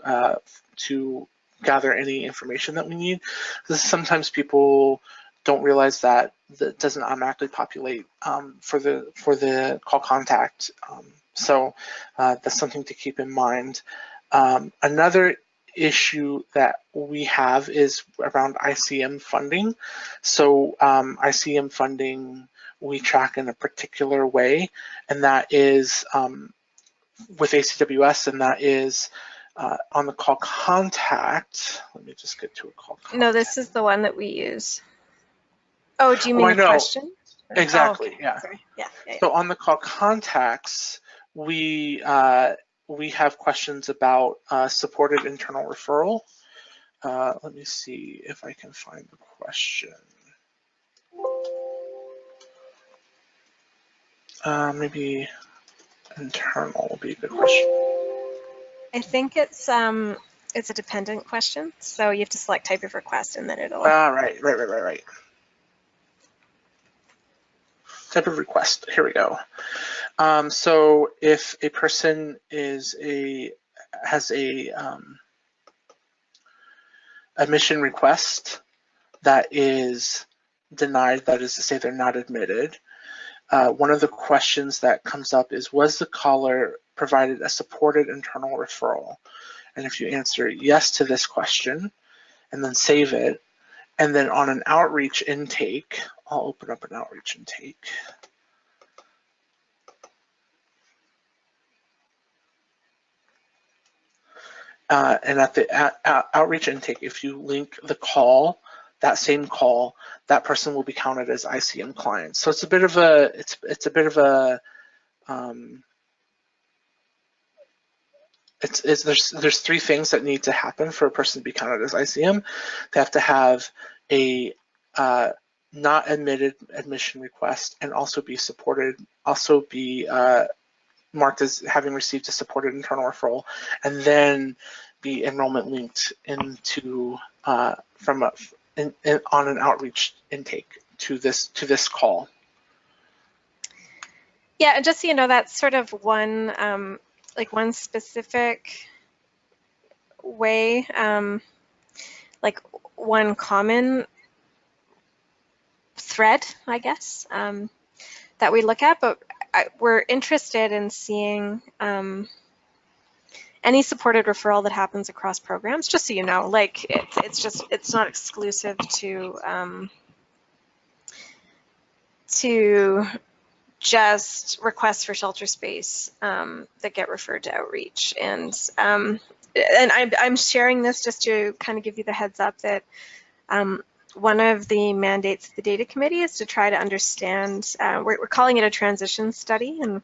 A: gather any information that we need. Sometimes people don't realize that that doesn't automatically populate for the call contact. So that's something to keep in mind. Another issue that we have is around ICM funding. So ICM funding we track in a particular way, and that is with ACWS, and that is on the call contact. Let me just get to a call contact.
B: No, this is the one that we use. Oh, do you mean the question?
A: Exactly.
B: Oh, okay.
A: Yeah.
B: Sorry. Yeah.
A: So on the call contacts, we have questions about supported internal referral. Let me see if I can find the question. Maybe internal will be a good question.
B: I think it's a dependent question, so you have to select type of request and then it'll.
A: Right. Type of request. Here we go. So if a person has a admission request that is denied, that is to say they're not admitted, one of the questions that comes up is, was the caller provided a supported internal referral? And if you answer yes to this question and then save it, and then on an outreach intake, I'll open up an outreach intake. And at the outreach intake, if you link the call, that same call, that person will be counted as ICM clients. So it's a bit of a there's three things that need to happen for a person to be counted as ICM. They have to have a not admitted admission request and also be supported, also be marked as having received a supported internal referral, and then be enrollment linked into on an outreach intake to this call.
B: Yeah, and just so you know, that's sort of one one specific way, like one common thread, I guess, that we look at, but we're interested in seeing any supported referral that happens across programs, just so you know, like it's not exclusive to just requests for shelter space that get referred to outreach. And I'm sharing this just to kind of give you the heads up that one of the mandates of the data committee is to try to understand, we're calling it a transition study, and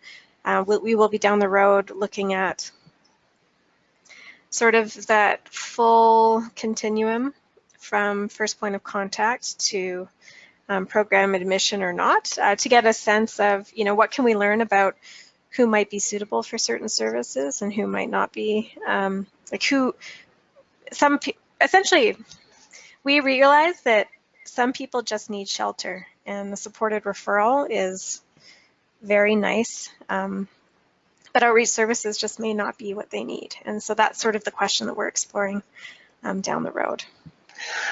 B: we will be down the road looking at sort of that full continuum from first point of contact to program admission or not, to get a sense of, you know, what can we learn about who might be suitable for certain services and who might not be, essentially, we realize that some people just need shelter, and the supported referral is very nice, but outreach services just may not be what they need. And so that's sort of the question that we're exploring down the road.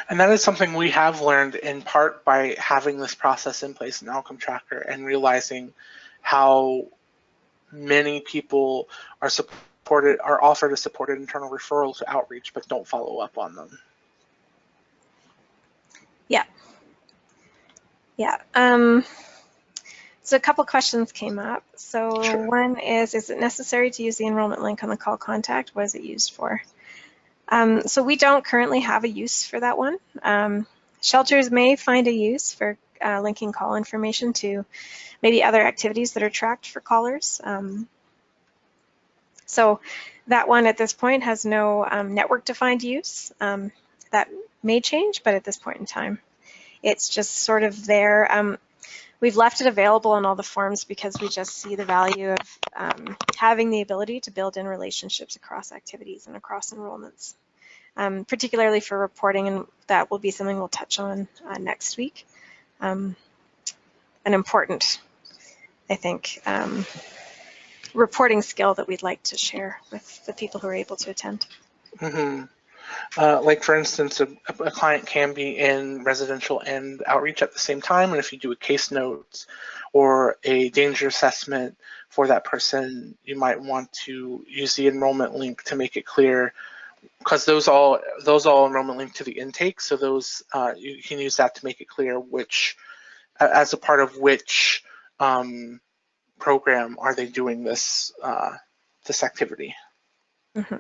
A: And that is something we have learned in part by having this process in place in Outcome Tracker and realizing how many people are offered a supported internal referral to outreach but don't follow up on them.
B: Yeah. Yeah. So a couple questions came up. So sure. One is it necessary to use the enrollment link on the call contact? What is it used for? So we don't currently have a use for that one. Shelters may find a use for linking call information to maybe other activities that are tracked for callers. So that one at this point has no network-defined use. That may change, but at this point in time, it's just sort of there. We've left it available on all the forms because we just see the value of having the ability to build in relationships across activities and across enrollments, particularly for reporting, and that will be something we'll touch on next week. An important, I think, reporting skill that we'd like to share with the people who are able to attend.
A: Mm-hmm. Like for instance, a client can be in residential and outreach at the same time, and if you do a case note or a danger assessment for that person, you might want to use the enrollment link to make it clear, because those all enrollment link to the intake, so those you can use that to make it clear which, as a part of which program are they doing this this activity.
B: Mm-hmm.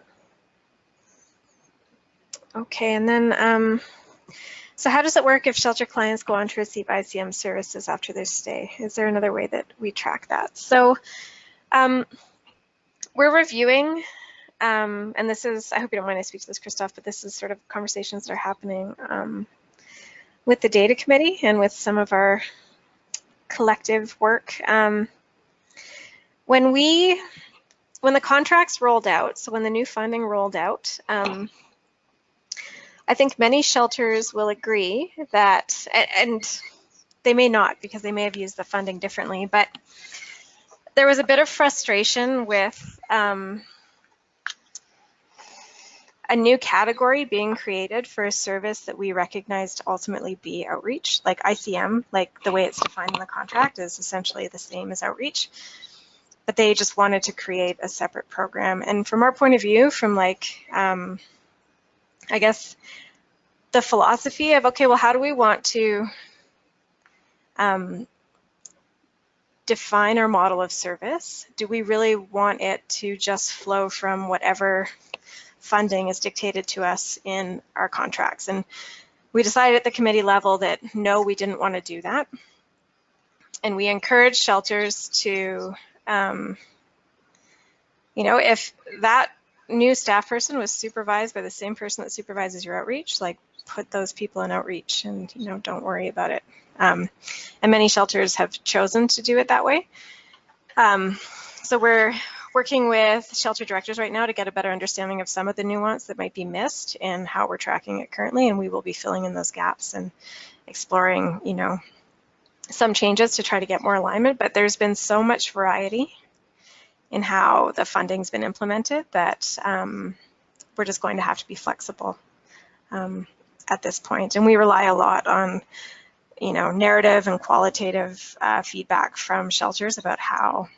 B: Okay, and then, so how does it work if shelter clients go on to receive ICM services after their stay? Is there another way that we track that? So we're reviewing, and this is, I hope you don't mind I speak to this, Christoph, but this is sort of conversations that are happening with the data committee and with some of our collective work. When the contracts rolled out, so when the new funding rolled out, I think many shelters will agree that, and they may not because they may have used the funding differently, but there was a bit of frustration with a new category being created for a service that we recognized to ultimately be outreach, like ICM, like the way it's defined in the contract is essentially the same as outreach, but they just wanted to create a separate program. And from our point of view, from like, I guess, the philosophy of, okay, well, how do we want to define our model of service? Do we really want it to just flow from whatever funding is dictated to us in our contracts? And we decided at the committee level that no, we didn't want to do that. And we encouraged shelters to, you know, if that new staff person was supervised by the same person that supervises your outreach, like put those people in outreach and, you know, don't worry about it. And many shelters have chosen to do it that way. So we're working with shelter directors right now to get a better understanding of some of the nuance that might be missed and how we're tracking it currently, and we will be filling in those gaps and exploring, you know, some changes to try to get more alignment. But there's been so much variety in how the funding's been implemented that we're just going to have to be flexible at this point. And we rely a lot on, you know, narrative and qualitative feedback from shelters about how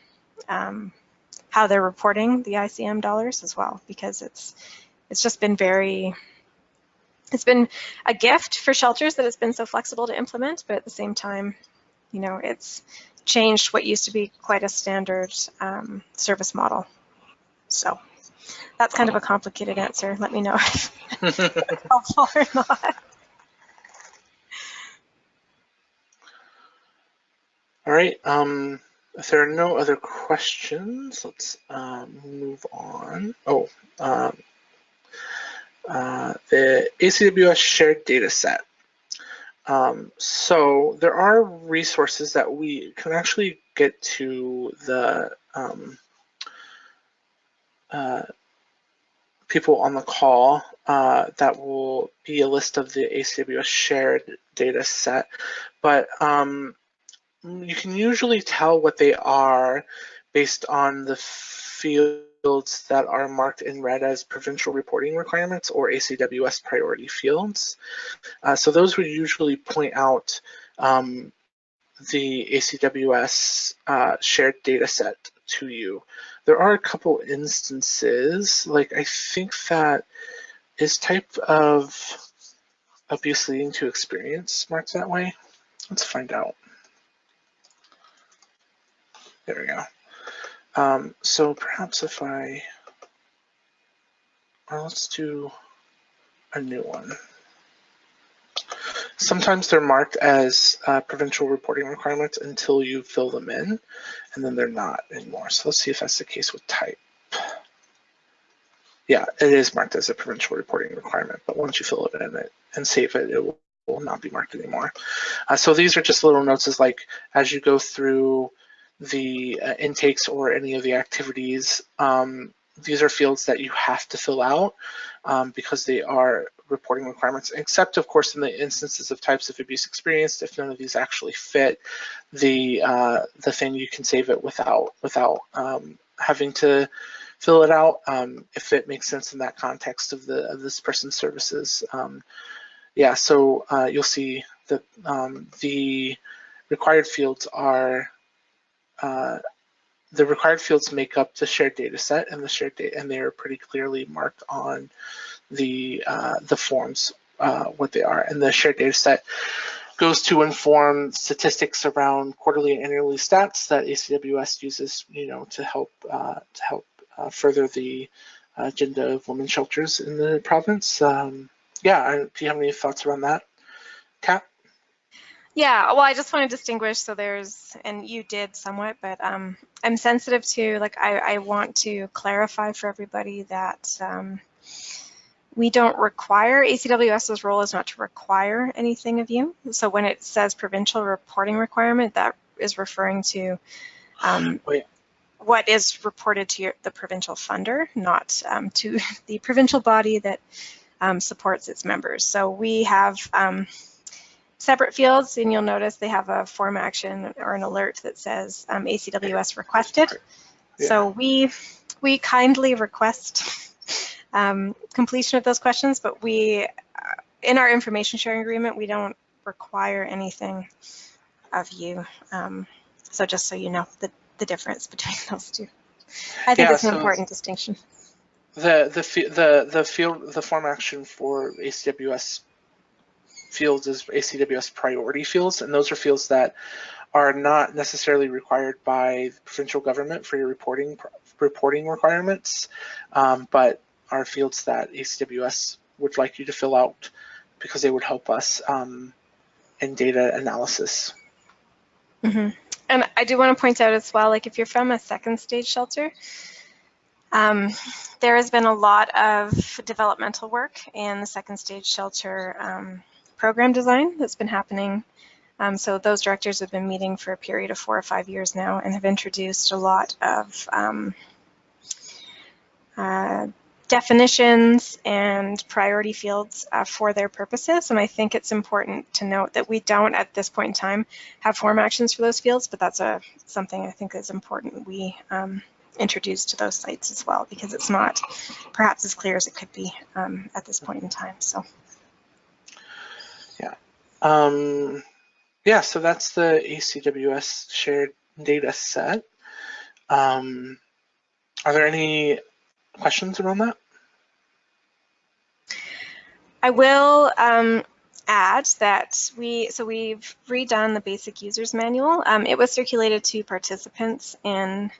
B: they're reporting the ICM dollars as well, because it's just been it's been a gift for shelters that it's been so flexible to implement, but at the same time, you know, it's changed what used to be quite a standard service model. So that's kind of a complicated answer. Let me know if it's helpful or not.
A: All right. If there are no other questions, let's move on. Oh, the ACWS shared data set. So there are resources that we can actually get to the people on the call that will be a list of the ACWS shared data set, but you can usually tell what they are based on the fields that are marked in red as provincial reporting requirements or ACWS priority fields. So those would usually point out the ACWS shared data set to you. There are a couple instances, like I think that is type of abuse leading to experience marked that way. Let's find out. There we go. So perhaps if let's do a new one. Sometimes they're marked as provincial reporting requirements until you fill them in, and then they're not anymore. So let's see if that's the case with type. Yeah, it is marked as a provincial reporting requirement, but once you fill it in and save it, it will not be marked anymore. So these are just little notes as like, as you go through the intakes or any of the activities, these are fields that you have to fill out because they are reporting requirements, except of course in the instances of types of abuse experienced. If none of these actually fit the thing, you can save it without having to fill it out if it makes sense in that context of this person's services. Yeah, so you'll see that the required fields are the required fields make up the shared data set, and and they are pretty clearly marked on the forms what they are. And the shared data set goes to inform statistics around quarterly and annually stats that ACWS uses, you know, to help further the agenda of women's shelters in the province. Yeah, do you have any thoughts around that, Kat?
B: Yeah, well, I just want to distinguish, so there's, and you did somewhat, but I'm sensitive to, like, I want to clarify for everybody that we don't require, ACWS's role is not to require anything of you. So when it says provincial reporting requirement, that is referring to what is reported to the provincial funder, not to the provincial body that supports its members. So we have separate fields, and you'll notice they have a form action or an alert that says ACWS requested. Yeah. So we kindly request completion of those questions, but in our information sharing agreement, we don't require anything of you. So just so you know the difference between those two. I think it's an important distinction.
A: The form action for ACWS fields is ACWS priority fields, and those are fields that are not necessarily required by the provincial government for your reporting requirements, but are fields that ACWS would like you to fill out because they would help us in data analysis.
B: Mm-hmm. And I do want to point out as well, like if you're from a second stage shelter, there has been a lot of developmental work in the second stage shelter program design that's been happening. So those directors have been meeting for a period of 4 or 5 years now and have introduced a lot of definitions and priority fields for their purposes. And I think it's important to note that we don't at this point in time have form actions for those fields, but that's something I think is important we introduce to those sites as well, because it's not perhaps as clear as it could be at this point in time. So
A: yeah. Yeah, so that's the ACWS shared data set. Are there any questions around that?
B: I will add that we've redone the basic users manual. It was circulated to participants in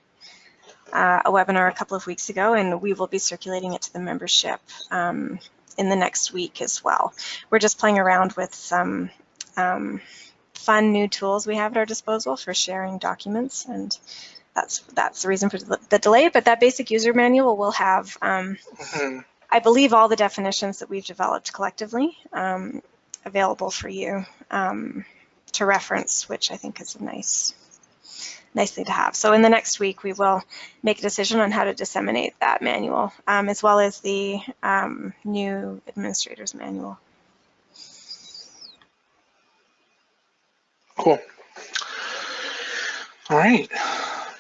B: a webinar a couple of weeks ago, and we will be circulating it to the membership in the next week as well. We're just playing around with some fun new tools we have at our disposal for sharing documents, and that's the reason for the delay. But that basic user manual will have, I believe, all the definitions that we've developed collectively available for you to reference, which I think is a nice thing to have. So in the next week, we will make a decision on how to disseminate that manual, as well as the new administrator's manual.
A: Cool. All right,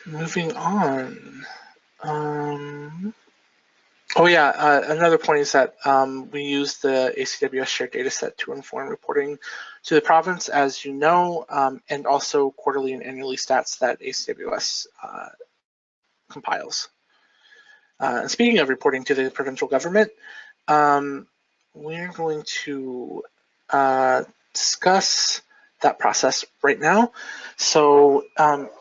A: moving on. Oh yeah, another point is that we use the ACWS shared data set to inform reporting to the province, as you know, and also quarterly and annually stats that ACWS compiles. And speaking of reporting to the provincial government, we're going to discuss that process right now. So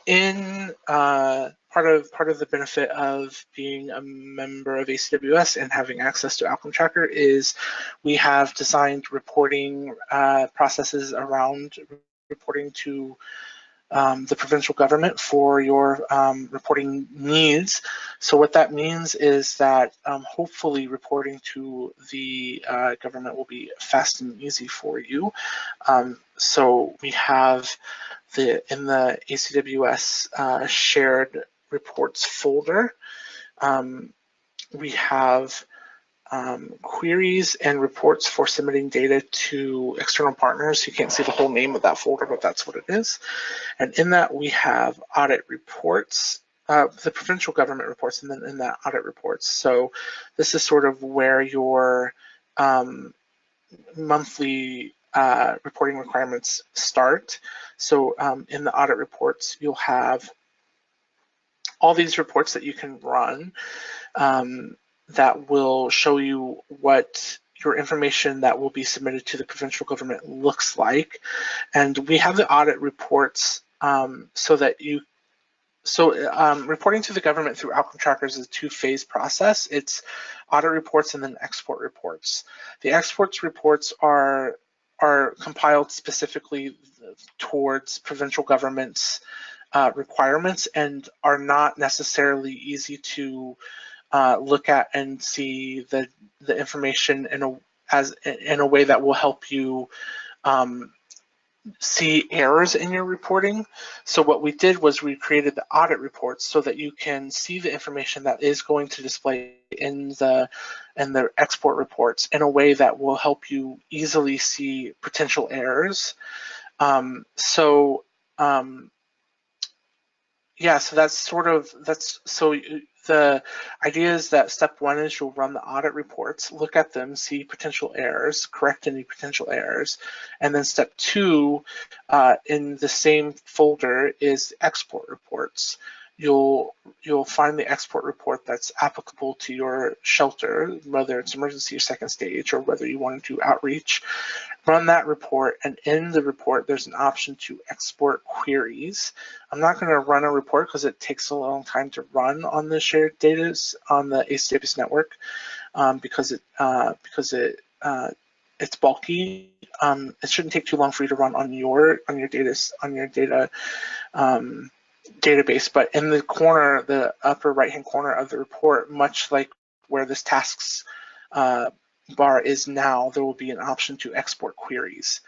A: in part of the benefit of being a member of ACWS and having access to Outcome Tracker is we have designed reporting processes around reporting to the provincial government for your reporting needs. So what that means is that hopefully reporting to the government will be fast and easy for you. So we have in the ACWS shared reports folder, we have queries and reports for submitting data to external partners. You can't see the whole name of that folder, but that's what it is. And in that we have audit reports, the provincial government reports, and then in that audit reports. So this is sort of where your monthly reporting requirements start. So in the audit reports, you'll have all these reports that you can run that will show you what your information that will be submitted to the provincial government looks like. And we have the audit reports reporting to the government through Outcome Trackers is a two-phase process. It's audit reports and then export reports. The exports reports are compiled specifically towards provincial government's requirements and are not necessarily easy to look at and see the information in a way that will help you see errors in your reporting. So what we did was we created the audit reports so that you can see the information that is going to display in the and the export reports in a way that will help you easily see potential errors. Yeah, so the idea is that step one is you'll run the audit reports, look at them, see potential errors, correct any potential errors, and then step two in the same folder is export reports. You'll find the export report that's applicable to your shelter, whether it's emergency or second stage, or whether you want to do outreach. Run that report, and in the report there's an option to export queries. I'm not going to run a report because it takes a long time to run on the shared data on the ACWS network because it's bulky. It shouldn't take too long for you to run on your data database, but in the corner, the upper right hand corner of the report, much like where this tasks bar is now, there will be an option to export queries.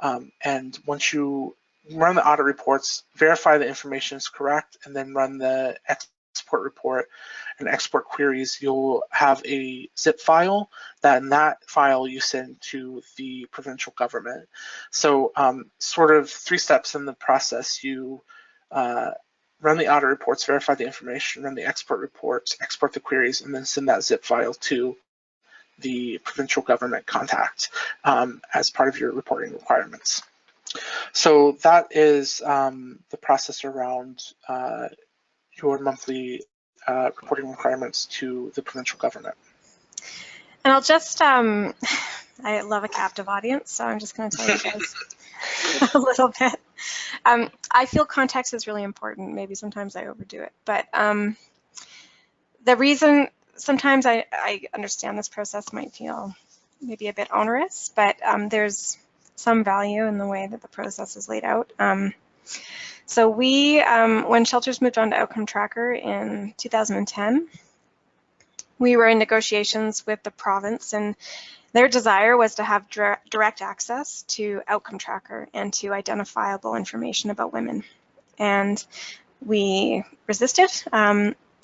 A: And once you run the audit reports, verify the information is correct, and then run the export report and export queries, you'll have a zip file that in that file you send to the provincial government. So sort of 3 steps in the process. You run the audit reports, verify the information, run the export reports, export the queries, and then send that zip file to the provincial government contact as part of your reporting requirements. So that is the process around your monthly reporting requirements to the provincial government.
B: And I'll just, I love a captive audience, so I'm just going to tell you guys a little bit. I feel context is really important. Maybe sometimes I overdo it, but the reason sometimes I understand this process might feel maybe a bit onerous, but there's some value in the way that the process is laid out. So we, when shelters moved on to Outcome Tracker in 2010, we were in negotiations with the province, and their desire was to have direct access to Outcome Tracker and to identifiable information about women. And we resisted,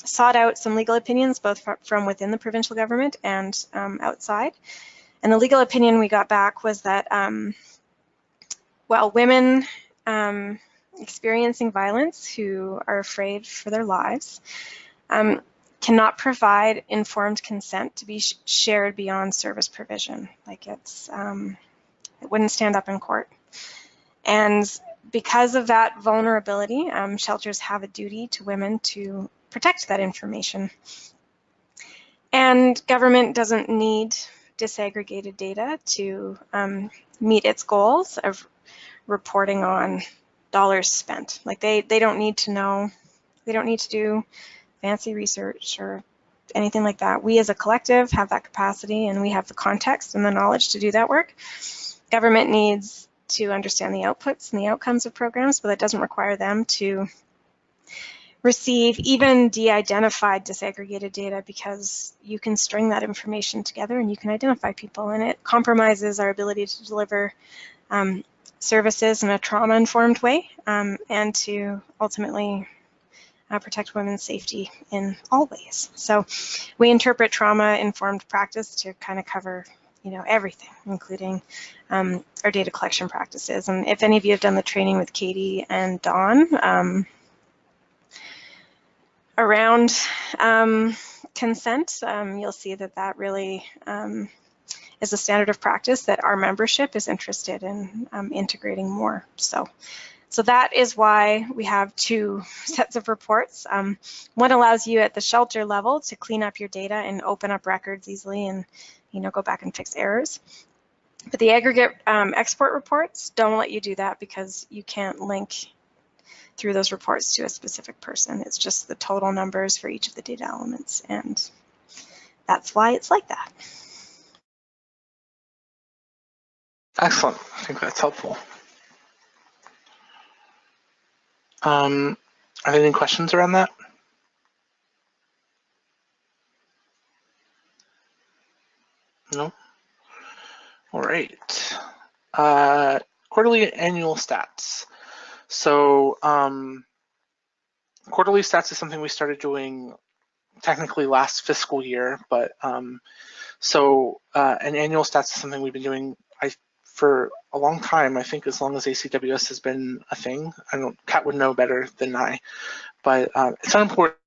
B: sought out some legal opinions, both from within the provincial government and outside. And the legal opinion we got back was that while women experiencing violence who are afraid for their lives cannot provide informed consent to be shared beyond service provision. Like it wouldn't stand up in court. And because of that vulnerability, shelters have a duty to women to protect that information. And government doesn't need disaggregated data to meet its goals of reporting on dollars spent. Like they don't need to know, they don't need to do fancy research or anything like that. We as a collective have that capacity, and we have the context and the knowledge to do that work. Government needs to understand the outputs and the outcomes of programs, but that doesn't require them to receive even de-identified disaggregated data, because you can string that information together and you can identify people, and it compromises our ability to deliver services in a trauma-informed way and to ultimately protect women's safety in all ways. So we interpret trauma-informed practice to kind of cover, everything, including our data collection practices. And if any of you have done the training with Katie and Dawn around consent, you'll see that that really is a standard of practice that our membership is interested in integrating more. So that is why we have 2 sets of reports. One allows you at the shelter level to clean up your data and open up records easily and go back and fix errors. But the aggregate export reports don't let you do that, because you can't link through those reports to a specific person. It's just the total numbers for each of the data elements, and that's why it's like that.
A: Excellent. I think that's helpful. Are there any questions around that? No? All right. Quarterly annual stats. So quarterly stats is something we started doing technically last fiscal year, but so an annual stats is something we've been doing for a long time. I think as long as ACWS has been a thing. Cat would know better than I, but it's unimportant.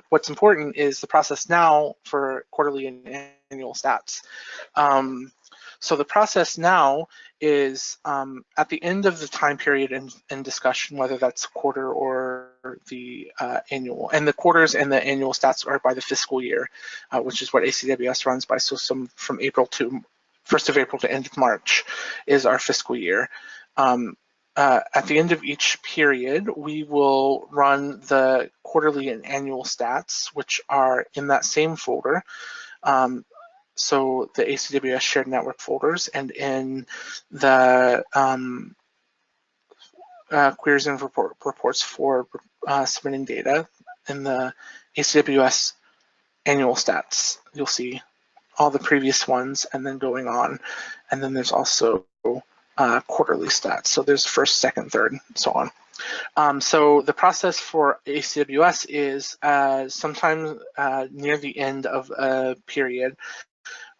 A: What's important is the process now for quarterly and annual stats. So the process now is at the end of the time period in discussion, whether that's quarter or the annual, and the quarters and the annual stats are by the fiscal year, which is what ACWS runs by. So from April to 1st of April to end of March is our fiscal year. At the end of each period, we will run the quarterly and annual stats, which are in that same folder. So the ACWS shared network folders, and in the queries and reports for submitting data in the ACWS annual stats, you'll see all the previous ones and then going on. And then there's also quarterly stats. So there's first, second, third, and so on. So the process for ACWS is sometime near the end of a period,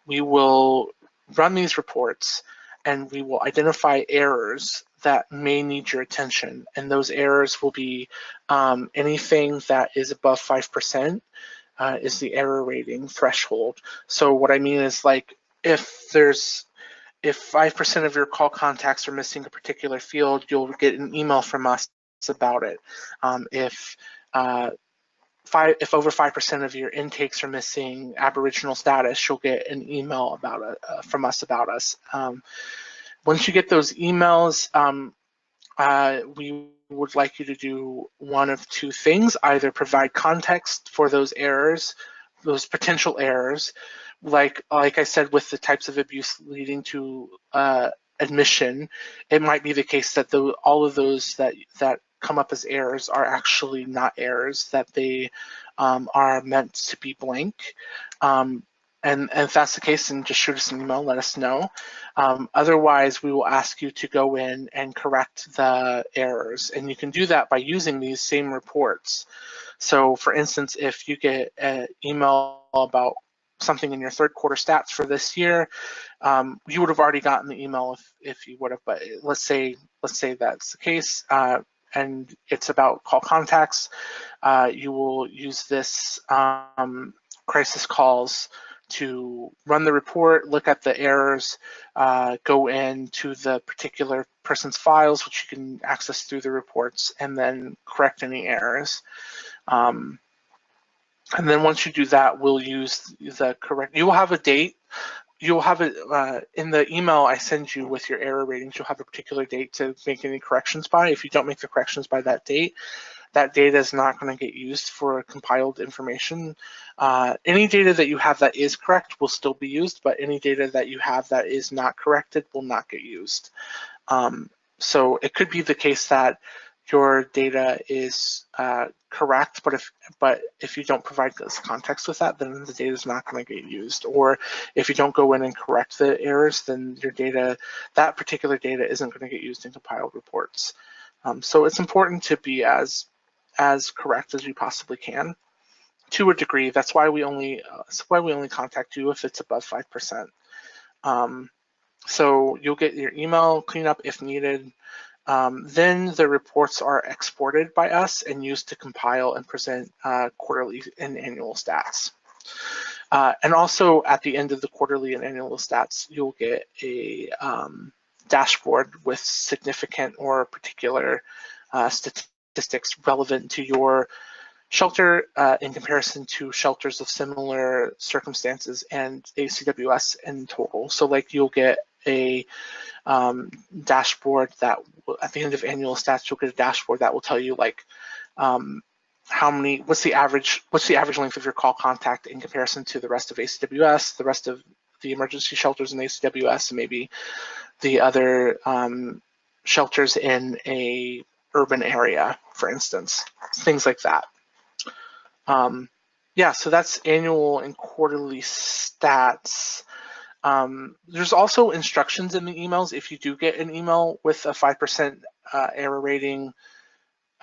A: we will run these reports and we will identify errors that may need your attention. And those errors will be anything that is above 5% is the error rating threshold. So what I mean is, like, if 5% of your call contacts are missing a particular field, you'll get an email from us about it. If over 5% of your intakes are missing Aboriginal status, you'll get an email about from us about us. Once you get those emails, we would like you to do one of two things: either provide context for those errors, those potential errors, like I said, with the types of abuse leading to admission, it might be the case that all of those that come up as errors are actually not errors, that they are meant to be blank. And if that's the case, then just shoot us an email, let us know. Otherwise, we will ask you to go in and correct the errors. And you can do that by using these same reports. So for instance, if you get an email about something in your third quarter stats for this year, you would have already gotten the email if you would have, but let's say that's the case, and it's about call contacts. You will use this crisis calls to run the report, look at the errors, go into the particular person's files, which you can access through the reports, and then correct any errors. And then once you do that, we'll use the correct, you will have a date. You'll have it in the email I send you with your error ratings. You'll have a particular date to make any corrections by. If you don't make the corrections by that data is not going to get used for compiled information. Any data that you have that is correct will still be used, but any data that you have that is not corrected will not get used. So it could be the case that your data is correct, but if you don't provide this context with that, then the data is not going to get used. Or if you don't go in and correct the errors, then your data, that particular data, isn't going to get used in compiled reports. So it's important to be as correct as you possibly can, to a degree. That's why we only contact you if it's above 5%. So you'll get your email cleanup if needed. Then the reports are exported by us and used to compile and present quarterly and annual stats. And also at the end of the quarterly and annual stats, you'll get a dashboard with significant or particular statistics relevant to your shelter in comparison to shelters of similar circumstances and ACWS in total. So like you'll get a dashboard that at the end of annual stats, you'll get a dashboard that will tell you like what's the average length of your call contact in comparison to the rest of ACWS, the rest of the emergency shelters in ACWS, and maybe the other shelters in a urban area, for instance, things like that. Yeah, so that's annual and quarterly stats. There's also instructions in the emails. If you do get an email with a 5% error rating,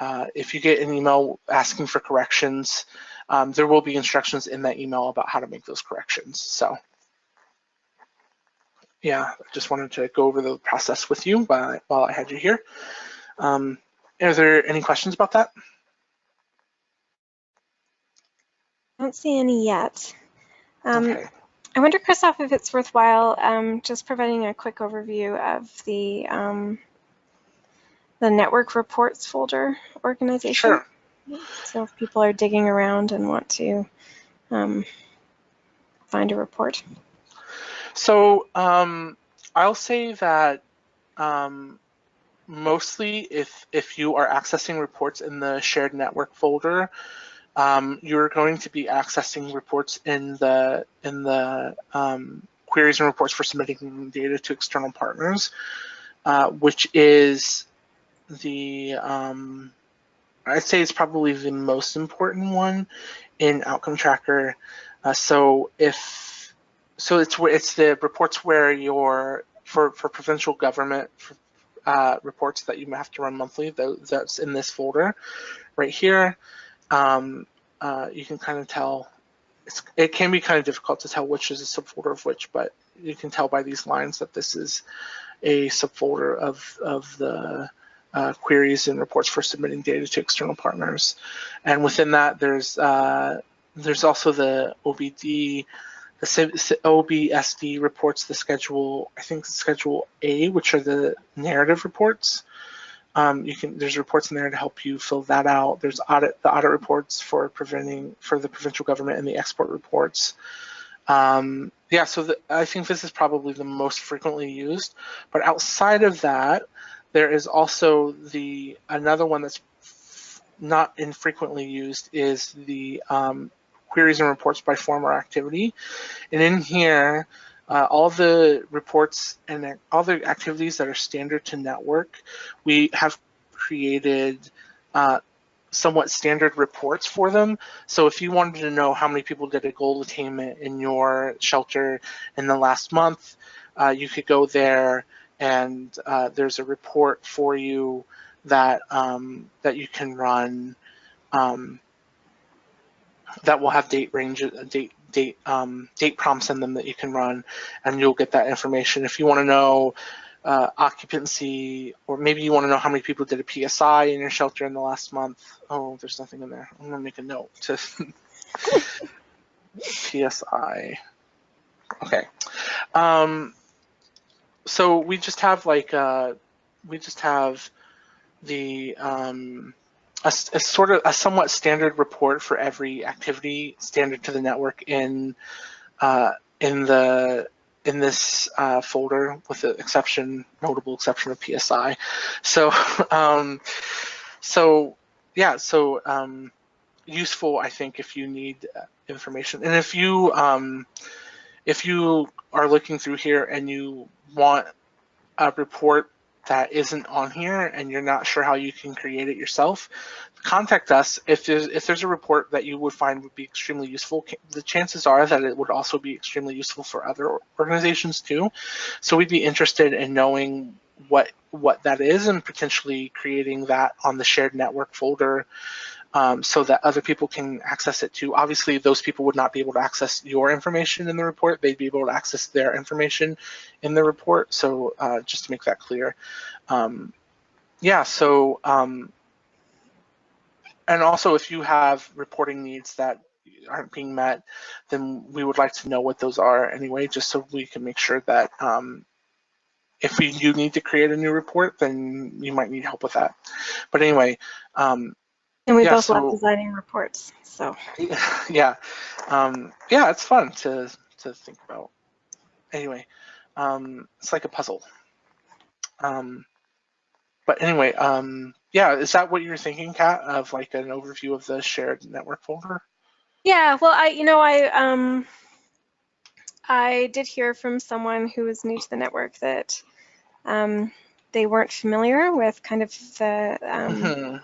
A: if you get an email asking for corrections, there will be instructions in that email about how to make those corrections. So yeah, I just wanted to go over the process with you while I had you here. Are there any questions about that?
B: I don't see any yet.
A: Okay.
B: I wonder, Christoph, if it's worthwhile just providing a quick overview of the network reports folder organization.
A: Sure.
B: So if people are digging around and want to find a report.
A: So I'll say that mostly if you are accessing reports in the shared network folder, you're going to be accessing reports in the queries and reports for submitting data to external partners, which is the I'd say it's probably the most important one in Outcome Tracker. So it's the reports where you're for provincial government reports that you have to run monthly. That's in this folder right here. You can kind of tell. It can be kind of difficult to tell which is a subfolder of which, but you can tell by these lines that this is a subfolder of the queries and reports for submitting data to external partners. And within that, there's also the OBD, the OBSD reports, the schedule, I think Schedule A, which are the narrative reports. There's reports in there to help you fill that out. There's the audit reports for the provincial government and the export reports. Yeah, so I think this is probably the most frequently used. But outside of that, there is also another one that's not infrequently used is the queries and reports by form or activity. And in here, all the reports and all the activities that are standard to network, we have created somewhat standard reports for them. So if you wanted to know how many people did a goal attainment in your shelter in the last month, you could go there and there's a report for you that that you can run that will have date prompts in them that you can run, and you'll get that information. If you want to know occupancy, or maybe you want to know how many people did a PSI in your shelter in the last month. Oh, there's nothing in there. I'm gonna make a note to PSI. Okay. So we just have the a sort of a somewhat standard report for every activity standard to the network in this folder, with the notable exception of PSI. So useful, I think, if you need information, and if you are looking through here and you want a report that isn't on here and you're not sure how you can create it yourself, contact us. If there's a report that you would find would be extremely useful, the chances are that it would also be extremely useful for other organizations too. So we'd be interested in knowing what that is and potentially creating that on the shared network folder, so that other people can access it too. Obviously, those people would not be able to access your information in the report. They'd be able to access their information in the report. So just to make that clear. Yeah, so, and also if you have reporting needs that aren't being met, then we would like to know what those are anyway, just so we can make sure that if we do need to create a new report, then you might need help with that. But anyway,
B: and we both love designing reports, so.
A: Yeah, yeah, it's fun to think about. Anyway, it's like a puzzle. But anyway, yeah, is that what you're thinking, Kat, of like an overview of the shared network folder?
B: Yeah, well, I did hear from someone who was new to the network that they weren't familiar with kind of the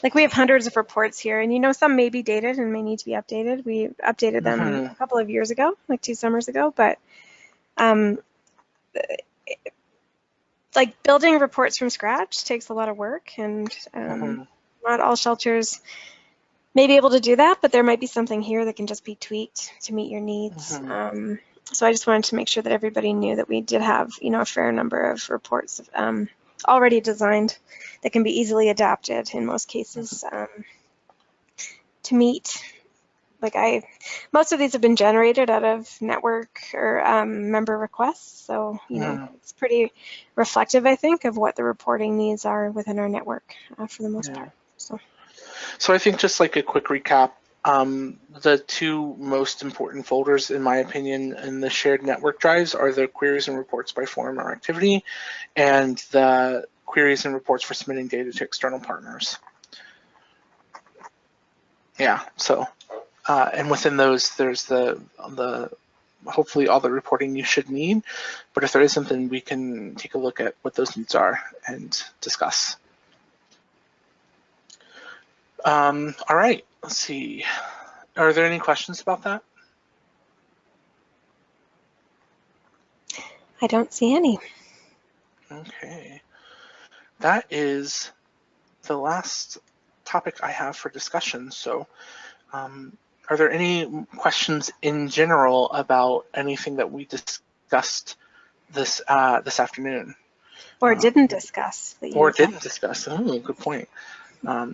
B: like, we have hundreds of reports here, and some may be dated and may need to be updated. We updated them a couple of years ago, like 2 summers ago, but like building reports from scratch takes a lot of work, and not all shelters may be able to do that, but there might be something here that can just be tweaked to meet your needs. So I just wanted to make sure that everybody knew that we did have, a fair number of reports already designed that can be easily adapted in most cases to meet. Most of these have been generated out of network or member requests, so it's pretty reflective, I think, of what the reporting needs are within our network for the most part.
A: So I think just like a quick recap, the two most important folders, in my opinion, in the shared network drives are the queries and reports by forum or activity, and the queries and reports for submitting data to external partners. Yeah, so, and within those, there's the hopefully all the reporting you should need, but if there is something, we can take a look at what those needs are and discuss. All right, let's see. Are there any questions about that?
B: I don't see any.
A: Okay. That is the last topic I have for discussion. So are there any questions in general about anything that we discussed this afternoon?
B: Or didn't discuss.
A: Or didn't discuss. Oh, good point.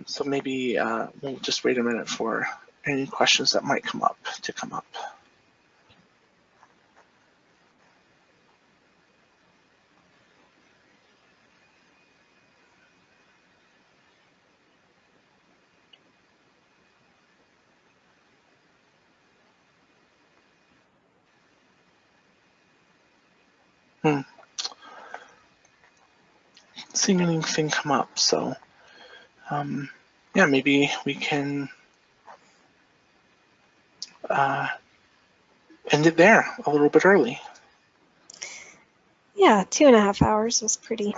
A: So maybe we'll just wait a minute for any questions that might come up to come up. Seeing anything come up, so yeah, maybe we can end it there a little bit early.
B: Yeah, 2.5 hours was pretty.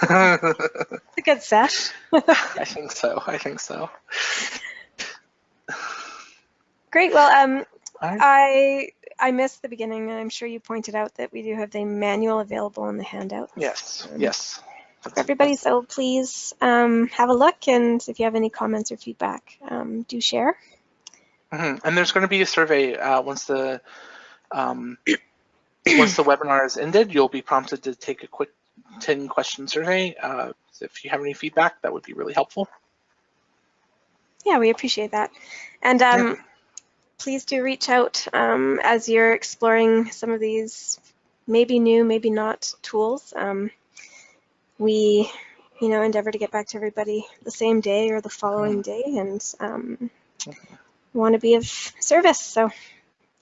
B: It's a good sesh.
A: I think so. I think so.
B: Great. Well, I missed the beginning, and I'm sure you pointed out that we do have the manual available in the handout.
A: Yes. Yes.
B: For everybody, so please have a look, and if you have any comments or feedback, do share.
A: And there's going to be a survey once the webinar is ended. You'll be prompted to take a quick 10-question survey. If you have any feedback, that would be really helpful.
B: Yeah, we appreciate that. And please do reach out as you're exploring some of these maybe new, maybe not tools. We, endeavor to get back to everybody the same day or the following day, and want to be of service. So,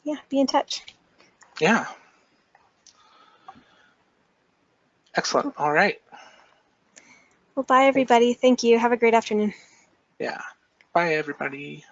B: yeah, be in touch.
A: Yeah. Excellent. All right.
B: Well, bye, everybody. Thank you. Have a great afternoon.
A: Yeah. Bye, everybody.